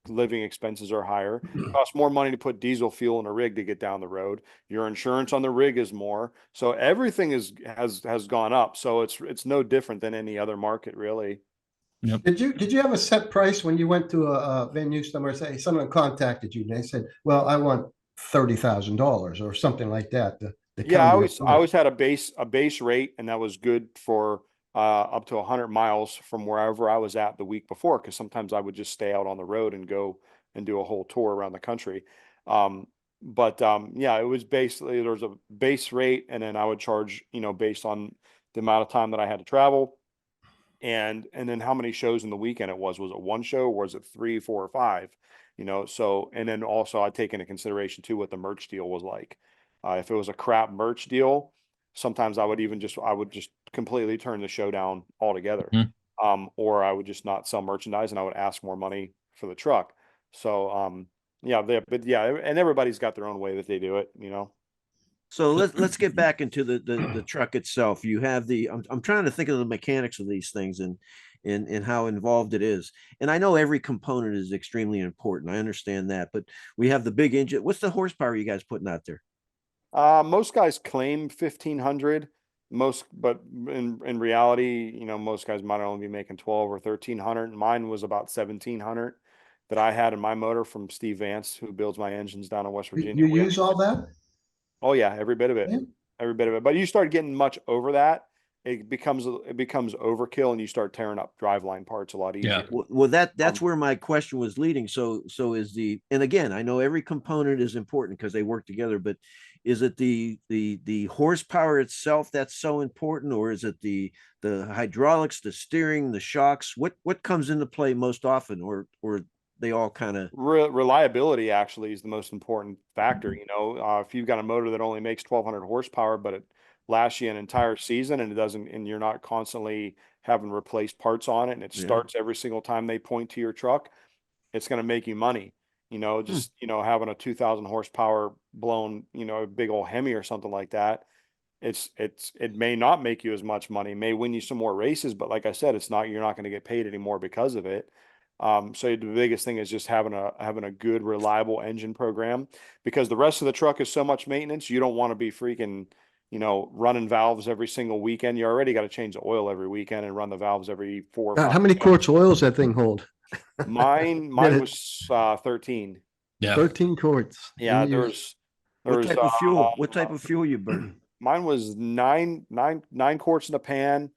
living expenses are higher. It costs more money to put diesel fuel in a rig to get down the road. Your insurance on the rig is more. So everything has gone up. So it's no different than any other market, really. Yep. Did you have a set price when you went to a venue somewhere? Say someone contacted you and they said, "Well, I want $30,000 or something like that." Yeah, I always had a base rate, and that was good for up to 100 miles from wherever I was at the week before, because sometimes I would just stay out on the road and go and do a whole tour around the country. Yeah, it was basically there was a base rate, and then I would charge, you know, based on the amount of time that I had to travel, and then how many shows in the weekend it was. Was it one show, or was it 3, 4, or 5? You know, so, and then also I take into consideration too what the merch deal was like. If it was a crap merch deal, sometimes I would just completely turn the show down altogether. Mhm. Or I would just not sell merchandise and I would ask more money for the truck. So yeah, and everybody's got their own way that they do it, you know. So let's get back into the truck itself. You have I'm trying to think of the mechanics of these things and how involved it is. And I know every component is extremely important. I understand that, but we have the big engine. What's the horsepower you guys putting out there? Most guys claim 1,500. But in reality, you know, most guys might only be making 12 or 1,300. Mine was about 1,700 that I had in my motor from Steve Vance, who builds my engines down in West Virginia. You use all that? Oh yeah, every bit of it, Yeah. every bit of it. But you start getting much over that, it becomes overkill, and you start tearing up driveline parts a lot easier. Yeah. Well, that's where my question was leading. So is and again, I know every component is important because they work together, but is it the horsepower itself that's so important, or is it the hydraulics, the steering, the shocks? What comes into play most often, or they all kind of Reliability actually is the most important factor. You know, if you've got a motor that only makes 1,200 horsepower, but it lasts you an entire season and and you're not constantly having replaced parts on it, and it starts every single time they point to your truck, it's going to make you money. You know, just, you know, having a 2,000 horsepower blown, you know, a big old Hemi or something like that, it may not make you as much money, may win you some more races, but like I said, you're not going to get paid anymore because of it. So the biggest thing is just having a good, reliable engine program, because the rest of the truck is so much maintenance. You don't want to be freaking, you know, running valves every single weekend. You already got to change the oil every weekend and run the valves every 4 or God, 5. how many quarts of oil does that thing hold? Mine Minute. was 13. Yeah. 13 quarts. Yeah, And you there's what type of fuel? What type of fuel you burn? Mine was nine quarts in a pan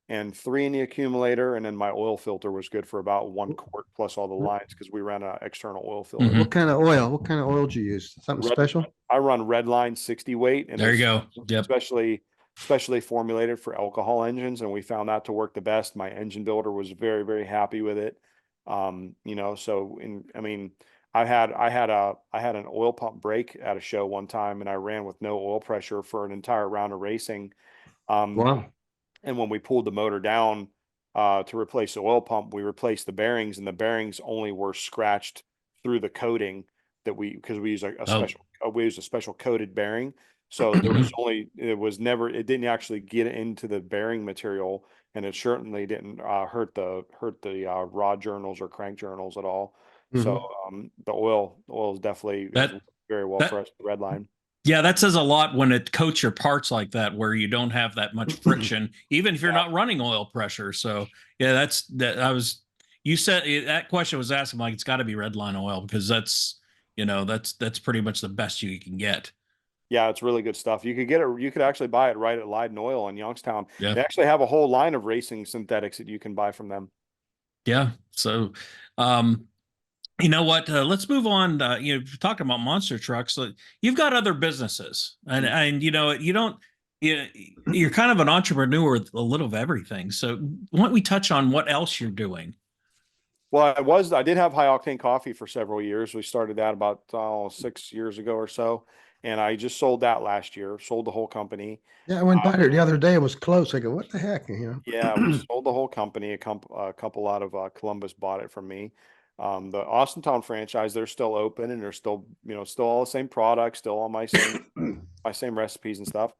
and 3 in the accumulator, and then my oil filter was good for about 1 quart plus all the lines because we ran an external oil filter. Mhm. What kind of oil? What kind of oil do you use? Something special? I run Redline 60 weight, and There you it's go. Yep. specially formulated for alcohol engines, and we found that to work the best. My engine builder was very, very happy with it. You know, so I mean, I had an oil pump break at a show one time, and I ran with no oil pressure for an entire round of racing. Wow. And when we pulled the motor down to replace the oil pump, we replaced the bearings, and the bearings only were scratched through the coating because we use we use a special coated bearing. So there was it didn't actually get into the bearing material, and it certainly didn't hurt the rod journals or crank journals at all. So the oil is definitely That- worked very well that- for us, the Redline. Yeah, that says a lot when it coats your parts like that, where you don't have that much friction, even if you're not running oil pressure. So yeah, you said that question was asked. I'm like, it's got to be Redline oil because that's pretty much the best you can get. Yeah, it's really good stuff. You could actually buy it right at Leiden Oil in Youngstown. Yeah. They actually have a whole line of racing synthetics that you can buy from them. Yeah. So, you know what? Let's move on. Talking about monster trucks, you've got other businesses, and you're kind of an entrepreneur with a little of everything. So, why don't we touch on what else you're doing? Well, I did have High Octane Coffee for several years. We started that about 6 years ago or so, and I just sold that last year. Sold the whole company. Yeah, I went by there the other day. It was close. I go, what the heck? Yeah, we sold the whole company. A couple out of Columbus bought it from me. The Austintown franchise, they're still open, and they're still all the same products, still all my same recipes and stuff.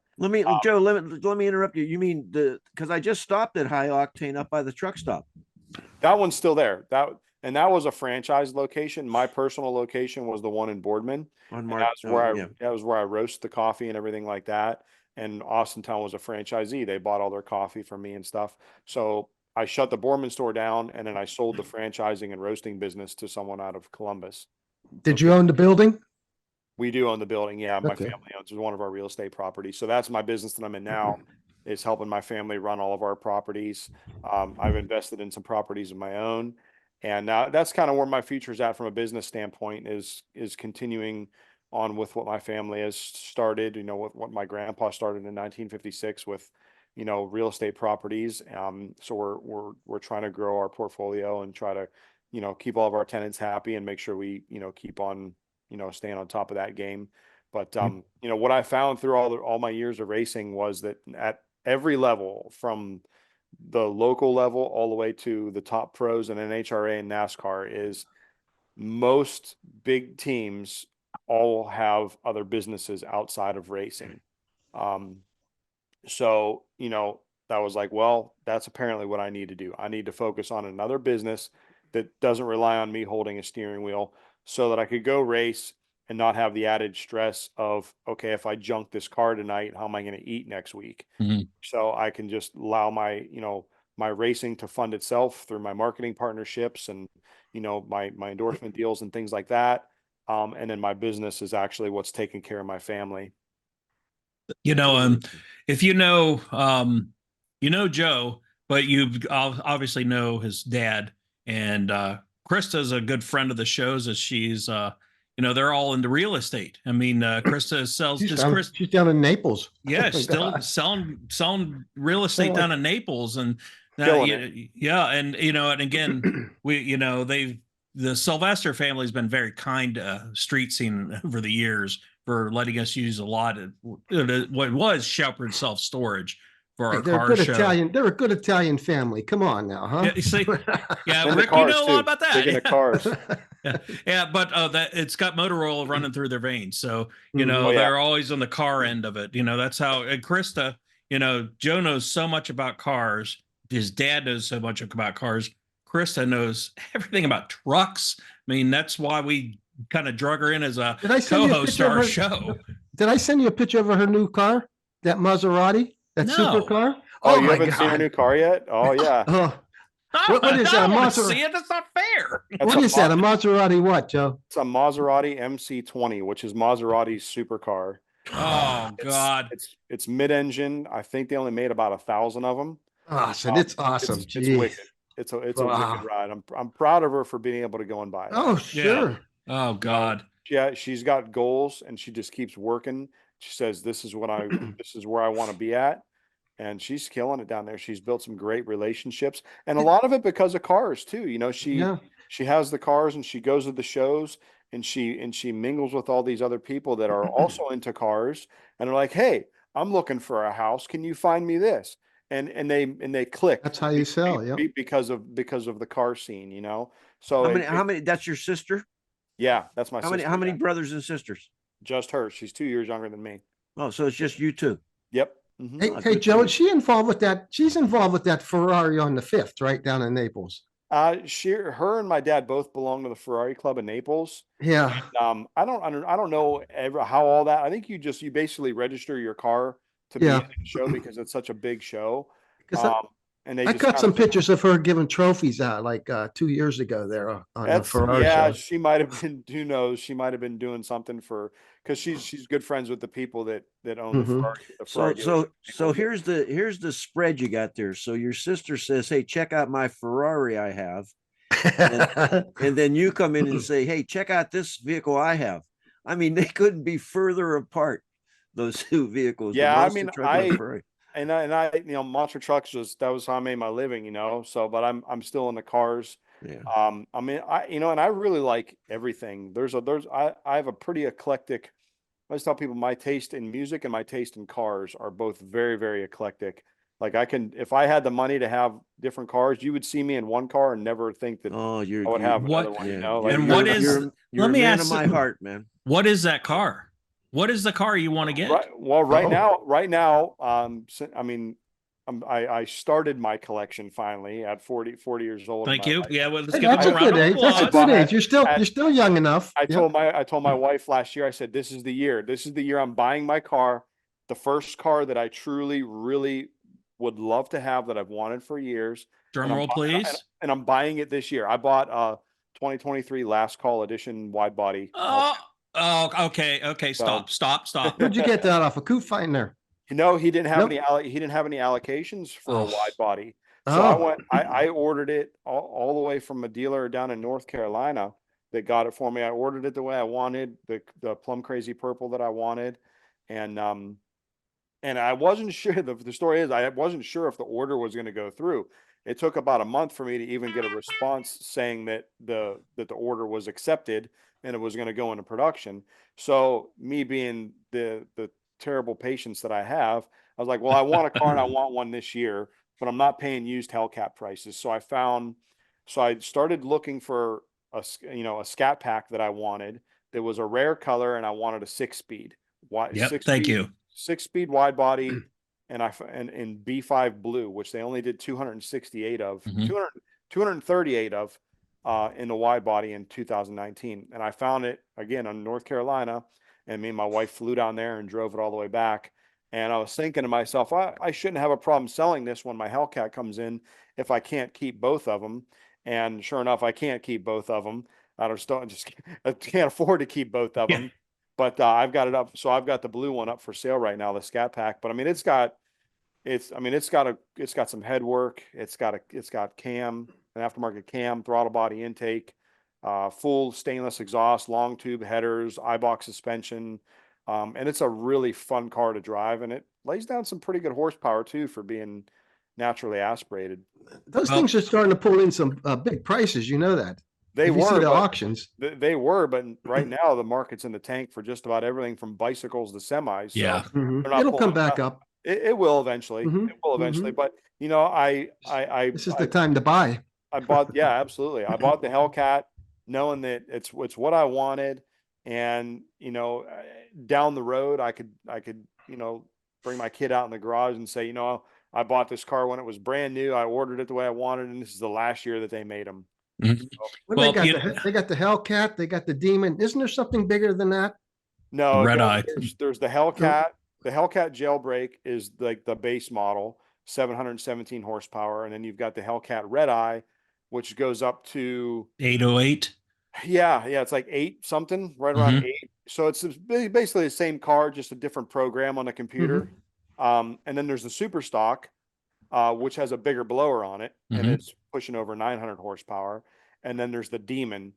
Joe, let me interrupt you. You mean because I just stopped at High Octane up by the truck stop. That one's still there. That was a franchise location. My personal location was the one in Boardman. That was where I roast the coffee and everything like that. And Austintown was a franchisee. They bought all their coffee from me and stuff. So I shut the Boardman store down, and then I sold the franchising and roasting business to someone out of Columbus. Did you own the building? We do own the building. Yeah, my Okay. family owns one of our real estate properties. So that's my business that I'm in now, is helping my family run all of our properties. I've invested in some properties of my own, and now that's kind of where my future's at from a business standpoint, is continuing on with what my family has started, with what my grandpa started in 1956 with, real estate properties. So we're trying to grow our portfolio and try to, keep all of our tenants happy and make sure we, keep on, staying on top of that game. But, what I found through all my years of racing was that at every level, from the local level all the way to the top pros and NHRA and NASCAR, is most big teams all have other businesses outside of racing. So, that was like, well, that's apparently what I need to do. I need to focus on another business that doesn't rely on me holding a steering wheel, so that I could go race and not have the added stress of, okay, if I junk this car tonight, how am I going to eat next week? Mhm. So I can just allow my racing to fund itself through my marketing partnerships and, my endorsement deals and things like that. And then my business is actually what's taking care of my family. If Joe, but you obviously know his dad, and Krista's a good friend of the shows, as she's they're all into real estate. I mean, Krista sells. She's down in Naples. Yeah, Oh, still God. selling real estate down in Naples, and and again, the Sylvester family's been very kind to street scene over the years for letting us use a lot of what was Shepherd Self Storage for our They're car good show. They're a good Italian family. Come on now, huh? Yeah, you see, yeah, And Rick, the you cars know a too. lot about that. Big into cars. Yeah, but that it's got motor oil running through their veins, so Oh, yeah. they're always on the car end of it. That's how. And Krista, Joe knows so much about cars. His dad knows so much about cars. Krista knows everything about trucks. I mean, that's why we kind of drug her in as a co-host to our show. Did I send you a picture of her new car? That Maserati? That No. supercar? Oh, my you haven't seen her God. new car yet? Oh yeah. Oh, What is that, I want to Maserati? see it. That's not fair. what is that? A Maserati what, Joe? It's a Maserati MC20, which is Maserati's supercar. Oh God. It's mid-engine. I think they only made about 1,000 of them. Awesome. It's awesome. It's Jeez. wicked. It's a wicked Wow. ride. I'm proud of her for being able to go and buy it. Oh, Yeah. sure. Oh God. Yeah, she's got goals and she just keeps working. She says, this is where I want to be at. And she's killing it down there. She's built some great relationships, and a lot of it because of cars too. You know, Yeah. she has the cars and she goes to the shows and she mingles with all these other people that are also into cars and are like, hey, I'm looking for a house. Can you find me this? And they click That's how you sell. Yep. because of the car scene, you know. So How many? That's your sister. yeah, that's my sister. How many yeah. brothers and sisters? Just her. She's 2 years younger than me. Oh, so it's just you two. Yep. Mhm. Hey, Oh, hey, good Joe, for is she involved with that? She's involved with that Ferrari on the 5th, right down in Naples. Her and my dad both belong to the Ferrari Club in Naples. Yeah. I don't know how all that. I think you basically register your car to be in Yeah. the show because it's such a big show. Because And they I just got kind some of pictures of her giving trophies out like 2 years ago there on the That's Ferrari yeah. show. She might have been. Who knows? She might have been doing something because she's good friends with the people that own the Mhm. Ferrari. The So Ferrari dealership. here's the spread you got there. So your sister says, "Hey, check out my Ferrari I have," and then you come in and say, "Hey, check out this vehicle I have." I mean, they couldn't be further apart. Those two vehicles. The Yeah, I monster mean, truck and the Ferrari. and I, Monster Trucks that was how I made my living, you know. So, but I'm still in the cars. Yeah. I mean, and I really like everything. I have a pretty eclectic. I always tell people my taste in music and my taste in cars are both very, very eclectic. Like if I had the money to have different cars, you would see me in one car and never think that Oh, I would have What- another one. You yeah. know, And like what is- you're let a me man ask of my some- heart, man. What is that car? What is the car you want to get? right. Well, right Oh. now, I mean, I started my collection finally at 40 years old. Thank you. Yeah, well, let's Hey, give that's them a a round good of age. That's a applause. good age. You're still young enough. I Yep. told my wife last year, I said, this is the year. This is the year I'm buying my car. The first car that I truly, really would love to have that I've wanted for years. Drum And roll, please. and I'm buying it this year. I bought a 2023 Last Call Edition wide body. Okay. Stop. Where'd you get that off? A Coupe Finder. You know, he didn't have Nope. he didn't have any allocations for a Oh. wide body. So Oh. I ordered it all the way from a dealer down in North Carolina that got it for me. I ordered it the way I wanted, the plum crazy purple that I wanted. And I wasn't sure, the story is I wasn't sure if the order was going to go through. It took about a month for me to even get a response saying that the order was accepted and it was going to go into production. So me being the terrible patience that I have, I was like, well, I want a car and I want one this year, but I'm not paying used Hellcat prices. So I started looking for a scat pack that I wanted. That was a rare color and I wanted a 6-speed. Yep. Thank you. 6-speed wide body, and in B5 blue, which they only did 268 of, Mhm. 238 of in the wide body in 2019. And I found it again in North Carolina, and me and my wife flew down there and drove it all the way back. And I was thinking to myself, I shouldn't have a problem selling this when my Hellcat comes in if I can't keep both of them. And sure enough, I can't keep both of them. I can't afford to keep both of them. But I've got it up. So I've got the blue one up for sale right now, the Scat Pack. But I mean, it's got some head work. It's got cam, an aftermarket cam, throttle body intake, full stainless exhaust, long tube headers, iBox suspension. And it's a really fun car to drive, and it lays down some pretty good horsepower too for being naturally aspirated. Those things are starting to pull in some big prices. You know that. They If you see were, the but auctions. they were, but right now the market's in the tank for just about everything from bicycles to semis. So Yeah. Mhm. they're not It'll come pulling back up. up. It will eventually. Mhm, It will eventually. mhm. But you know, This is the time to buy. I bought, yeah, absolutely. I bought the Hellcat knowing that it's what I wanted. And, you know, down the road, I could, you know, bring my kid out in the garage and say, you know, I bought this car when it was brand new. I ordered it the way I wanted. And this is the last year that they made them. Mhm. What Well, they got the Hellcat, they got the Demon. Isn't there something bigger than that? No, Red Eye. there's the Hellcat. The Hellcat Jailbreak is like the base model, 717 horsepower. And then you've got the Hellcat Red Eye, which goes up to 808. Yeah, it's like 8 something, right around 8. So it's basically the same car, just a different program on the computer. And then there's the super stock, which has a bigger blower on it, and it's pushing over 900 horsepower. And then there's the Demon,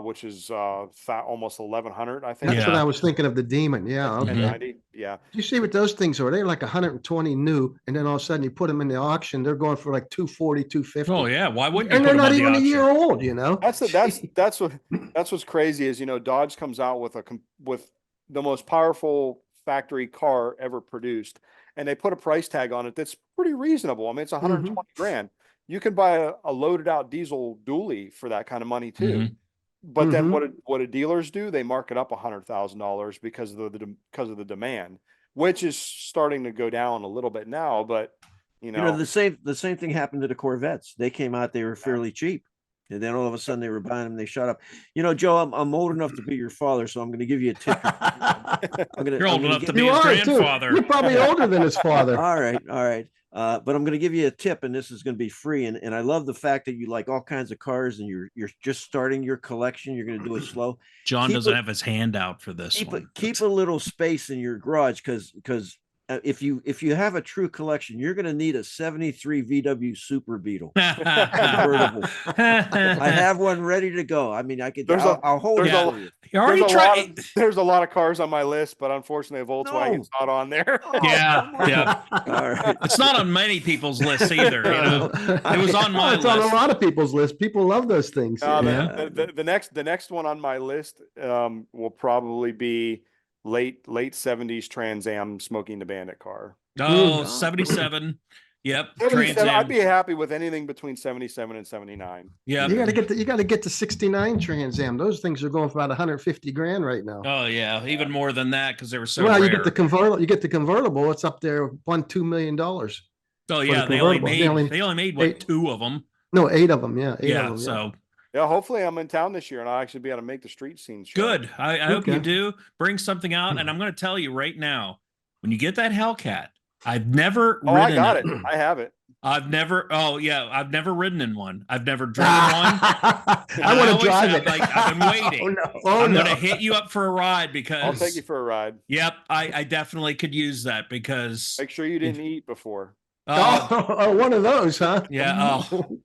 which is almost 1100, I think. That's what I was thinking of, the Demon. Yeah. Okay. 1090. Yeah. You see what those things are? They're like 120 new, and then all of a sudden you put them in the auction, they're going for like 240, 250. Oh yeah, why wouldn't you? And put they're them not on the even a auction? year old, you know. That's what's crazy is, Dodge comes out with with the most powerful factory car ever produced, and they put a price tag on it that's pretty reasonable. I mean, it's 120 grand. You can buy a loaded out diesel dually for that kind of money too. But then what do dealers do? They mark it up $100,000 because of the demand, which is starting to go down a little bit now. But the same thing happened to the Corvettes. They came out, they were fairly cheap, and then all of a sudden they were buying them. They shot up. Joe, I'm old enough to be your father, so I'm going to give you a tip. You're old enough to be his grandfather. You're probably older than his father. All right. But I'm going to give you a tip, and this is going to be free. And I love the fact that you like all kinds of cars, and you're just starting your collection. You're going to do it slow. John doesn't have his hand out for this. Keep a little space in your garage, because if you have a true collection, you're going to need a 73 VW Super Beetle convertible. I have one ready to go. I mean, I'll hold it for you. There's a lot of cars on my list, but unfortunately Volkswagen's not on there. Yeah. All right. It's not on many people's lists either. It was on my list. It's on a lot of people's list. People love those things. The next one on my list will probably be late 70s Trans Am Smoking the Bandit car. 77. Yep. 77, I'd be happy with anything between 77 and 79. Yeah. You got to get to 69 Trans Am. Those things are going for about 150 grand right now. Oh yeah, even more than that because they were so rare. You get the convertible. You get the convertible. It's up there $2 million. Oh yeah, they only made what, 2 of them? No, 8 of them. Yeah. 8 of them, so. Yeah, hopefully I'm in town this year and I'll actually be able to make the street scene show. Good. I hope you do. Bring something out. And I'm going to tell you right now, when you get that Hellcat, I've never ridden I got it. I have it. I've never ridden in one. I've never driven one. I want to drive it. I've been waiting. I'm going to hit you up for a ride because I'll take you for a ride. Yep. I definitely could use that because make sure you didn't eat before. One of those, huh? Yeah. Oh.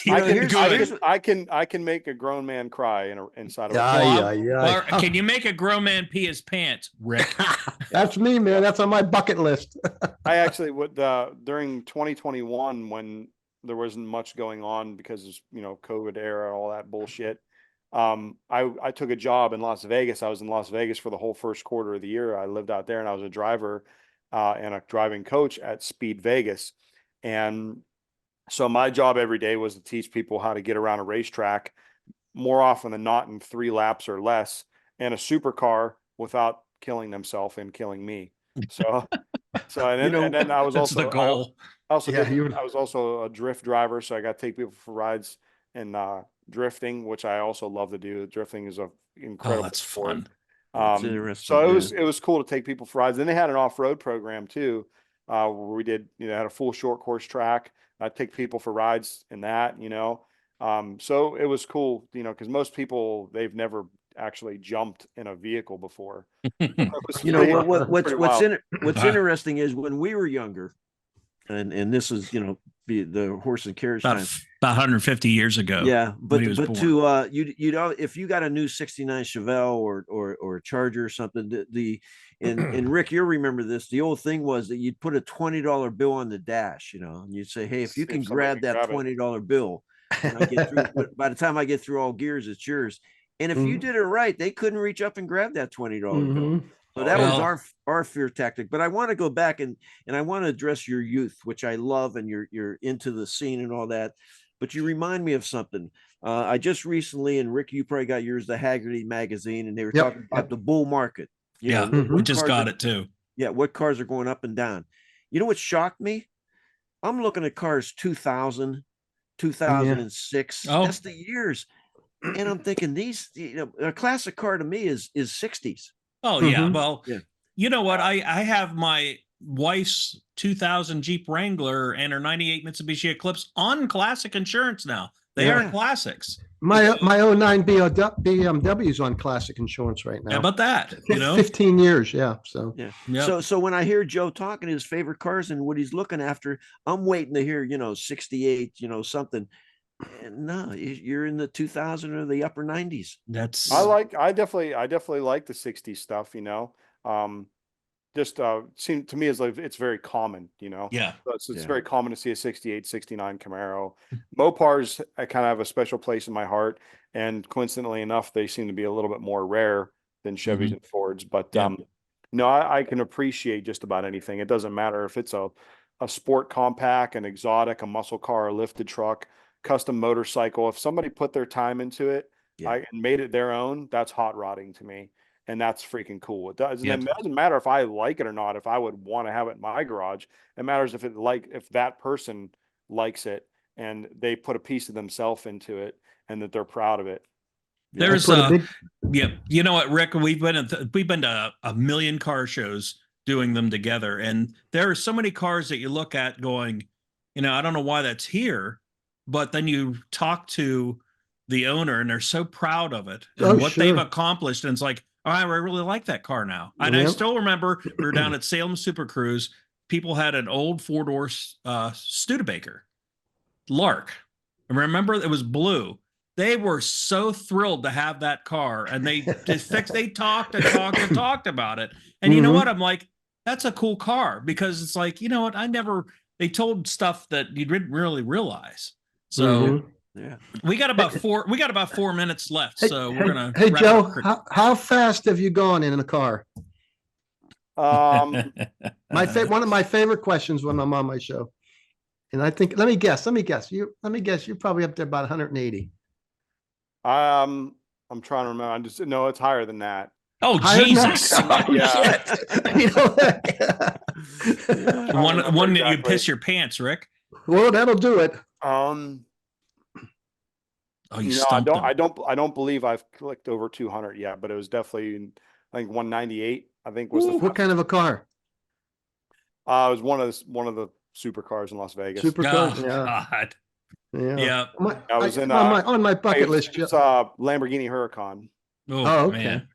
I can make a grown man cry inside of a Or can you make a grown man pee his pants, Rick? That's me, man. That's on my bucket list. I actually would during 2021 when there wasn't much going on because of COVID era, all that bullshit. I took a job in Las Vegas. I was in Las Vegas for the whole first quarter of the year. I lived out there and I was a driver and a driving coach at Speed Vegas. And so my job every day was to teach people how to get around a racetrack more often than not in 3 laps or less in a supercar without killing themselves and killing me. So and then I was also the goal. I was also a drift driver, so I got to take people for rides and drifting, which I also love to do. Drifting is incredible. That's fun. So it was cool to take people for rides. Then they had an off-road program too, where we did had a full short course track. I'd take people for rides in that, so it was cool, because most people, they've never actually jumped in a vehicle before. What's interesting is when we were younger, and this is, the horse and carriage time. About 150 years ago. Yeah. But if you got a new 69 Chevelle or a Charger or something, and Rick, you'll remember this. The old thing was that you'd put a $20 bill on the dash, and you'd say, hey, if you can grab that $20 bill, by the time I get through all gears, it's yours. And if you did it right, they couldn't reach up and grab that $20 bill. So that was our fear tactic. But I want to go back and I want to address your youth, which I love, and you're into the scene and all that. But you remind me of something. I just recently, and Rick, you probably got yours, the Haggerty magazine, and they were talking about the bull market. We just got it too. Yeah, what cars are going up and down. You know what shocked me? I'm looking at cars 2000, 2006. That's the years. And I'm thinking a classic car to me is 60s. Oh yeah. Well, you know what? I have my wife's 2000 Jeep Wrangler and her 98 Mitsubishi Eclipse on classic insurance now. They Yeah. are classics. My '09 BMW is on classic insurance right How now. about that? 15 years, yeah. So Yeah. Yep. So when I hear Joe talking his favorite cars and what he's looking after, I'm waiting to hear, 68, something. And no, you're in the 2000 or the upper 90s. That's I definitely like the 60s stuff, just seem to me as like it's very common, yeah. It's Yeah. very common to see a 68, 69 Camaro. Mopars, I kind of have a special place in my heart, and coincidentally enough, they seem to be a little bit more rare than Chevys and Fords. But Yeah. I can appreciate just about anything. It doesn't matter if it's a sport compact, an exotic, a muscle car, a lifted truck, custom motorcycle. If somebody put their time into it, Yeah. and made it their own, that's hot rodding to me. And that's freaking cool. It doesn't, Yep. it doesn't matter if I like it or not, if I would want to have it in my garage. It matters if that person likes it and they put a piece of themselves into it and that they're proud of it. There's yeah. You know what, Rick? We've been to a million car shows doing them together, and there are so many cars that you look at going, I don't know why that's here, but then you talk to the owner and they're so proud of it and what they've accomplished, and it's like, oh, I really like that car now. And I still remember we were down at Salem Super Cruise. People had an old 4-door Studebaker Lark. And remember, it was blue. They were so thrilled to have that car, and they talked about it. And you know what? I'm like, that's a cool car, because it's like, what? They told stuff that you didn't really realize. So yeah, we got about 4 minutes left. So we're gonna. Hey Joe, how fast have you gone in a car? One of my favorite questions when I'm on my show, and I think let me guess. You're probably up there about 180. I'm trying to remember. No, it's higher than that. Oh, Jesus! Yeah. One that you piss your pants, Rick. Well, that'll do it. Oh, I don't believe I've clicked over 200 yet, but it was definitely, I think 198. I think was what kind of a car? It was one of the supercars in Las Vegas. Supercars, God. Yeah. I was on my bucket list. It's Lamborghini Huracan. Oh, okay. Man.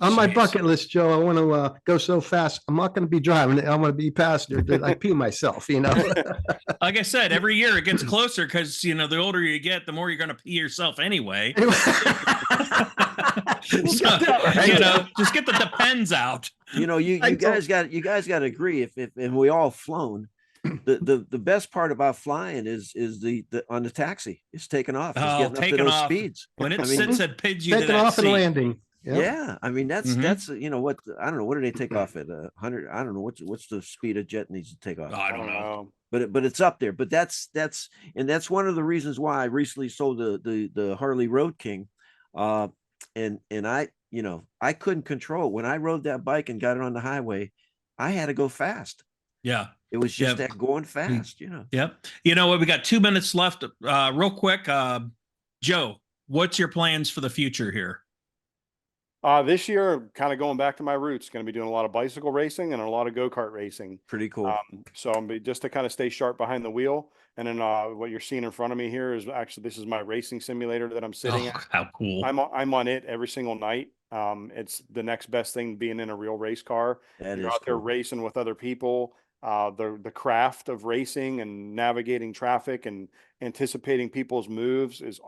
On my bucket list, Joe, I want to go so fast. I'm not going to be driving it. I want to be passenger. I pee myself, Like I said, every year it gets closer because, the older you get, the more you're going to pee yourself anyway. Just get the Depends out. You guys got to agree. If and we all flown, the best part about flying is the on the taxi. It's taking off. It's getting up to those speeds. When it sits and pins you to taking that off seat. And landing. Yep. Yeah, I mean that's what I don't know. What do they take off at 100? I don't know what's the speed a jet needs to take off. Oh, I don't know. But it's up there. But that's one of the reasons why I recently sold the Harley Road King, and I I couldn't control it. When I rode that bike and got it on the highway, I had to go fast. Yeah. It was just that going fast, Yep. You know what? We got 2 minutes left. Real quick, Joe, what's your plans for the future here? This year, kind of going back to my roots, going to be doing a lot of bicycle racing and a lot of go-kart racing. Pretty cool. So I'm just to kind of stay sharp behind the wheel. And then what you're seeing in front of me here is actually, this is my racing simulator that I'm sitting at. How cool. I'm on it every single night. It's the next best thing being in a real race car. You're out there racing with other people. The craft of racing and navigating traffic and anticipating people's moves is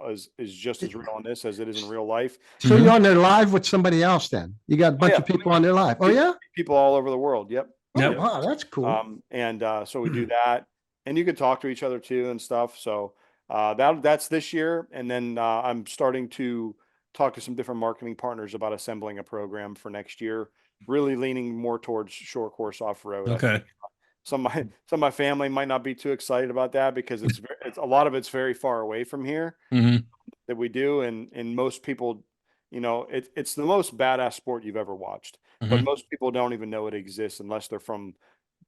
just as real on this as it is in real life. So you're on there live with somebody else then? You got a bunch of people on there live. Oh yeah? People all over the world. Yep. Oh, wow, that's cool. So we do that, and you can talk to each other too and stuff. So that's this year. And then I'm starting to talk to some different marketing partners about assembling a program for next year, really leaning more towards short course off-road. Okay. Some of my family might not be too excited about that because it's a lot of it's very far away from here that we do, and most people, it's the most badass sport you've ever watched, but most people don't even know it exists unless they're from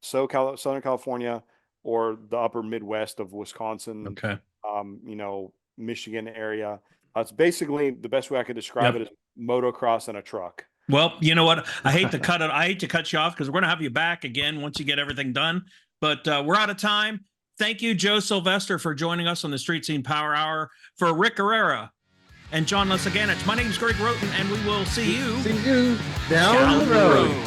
Southern California or the upper Midwest of Wisconsin, Michigan area. It's basically the best way I could describe it is motocross in a truck. Well, you know what? I hate to cut you off because we're going to have you back again once you get everything done. But we're out of time. Thank you, Joe Sylvester, for joining us on the Street Scene Power Hour. For Rick Herrera and John Lesaganich, my name is Greg Roten, and we will see you down the road.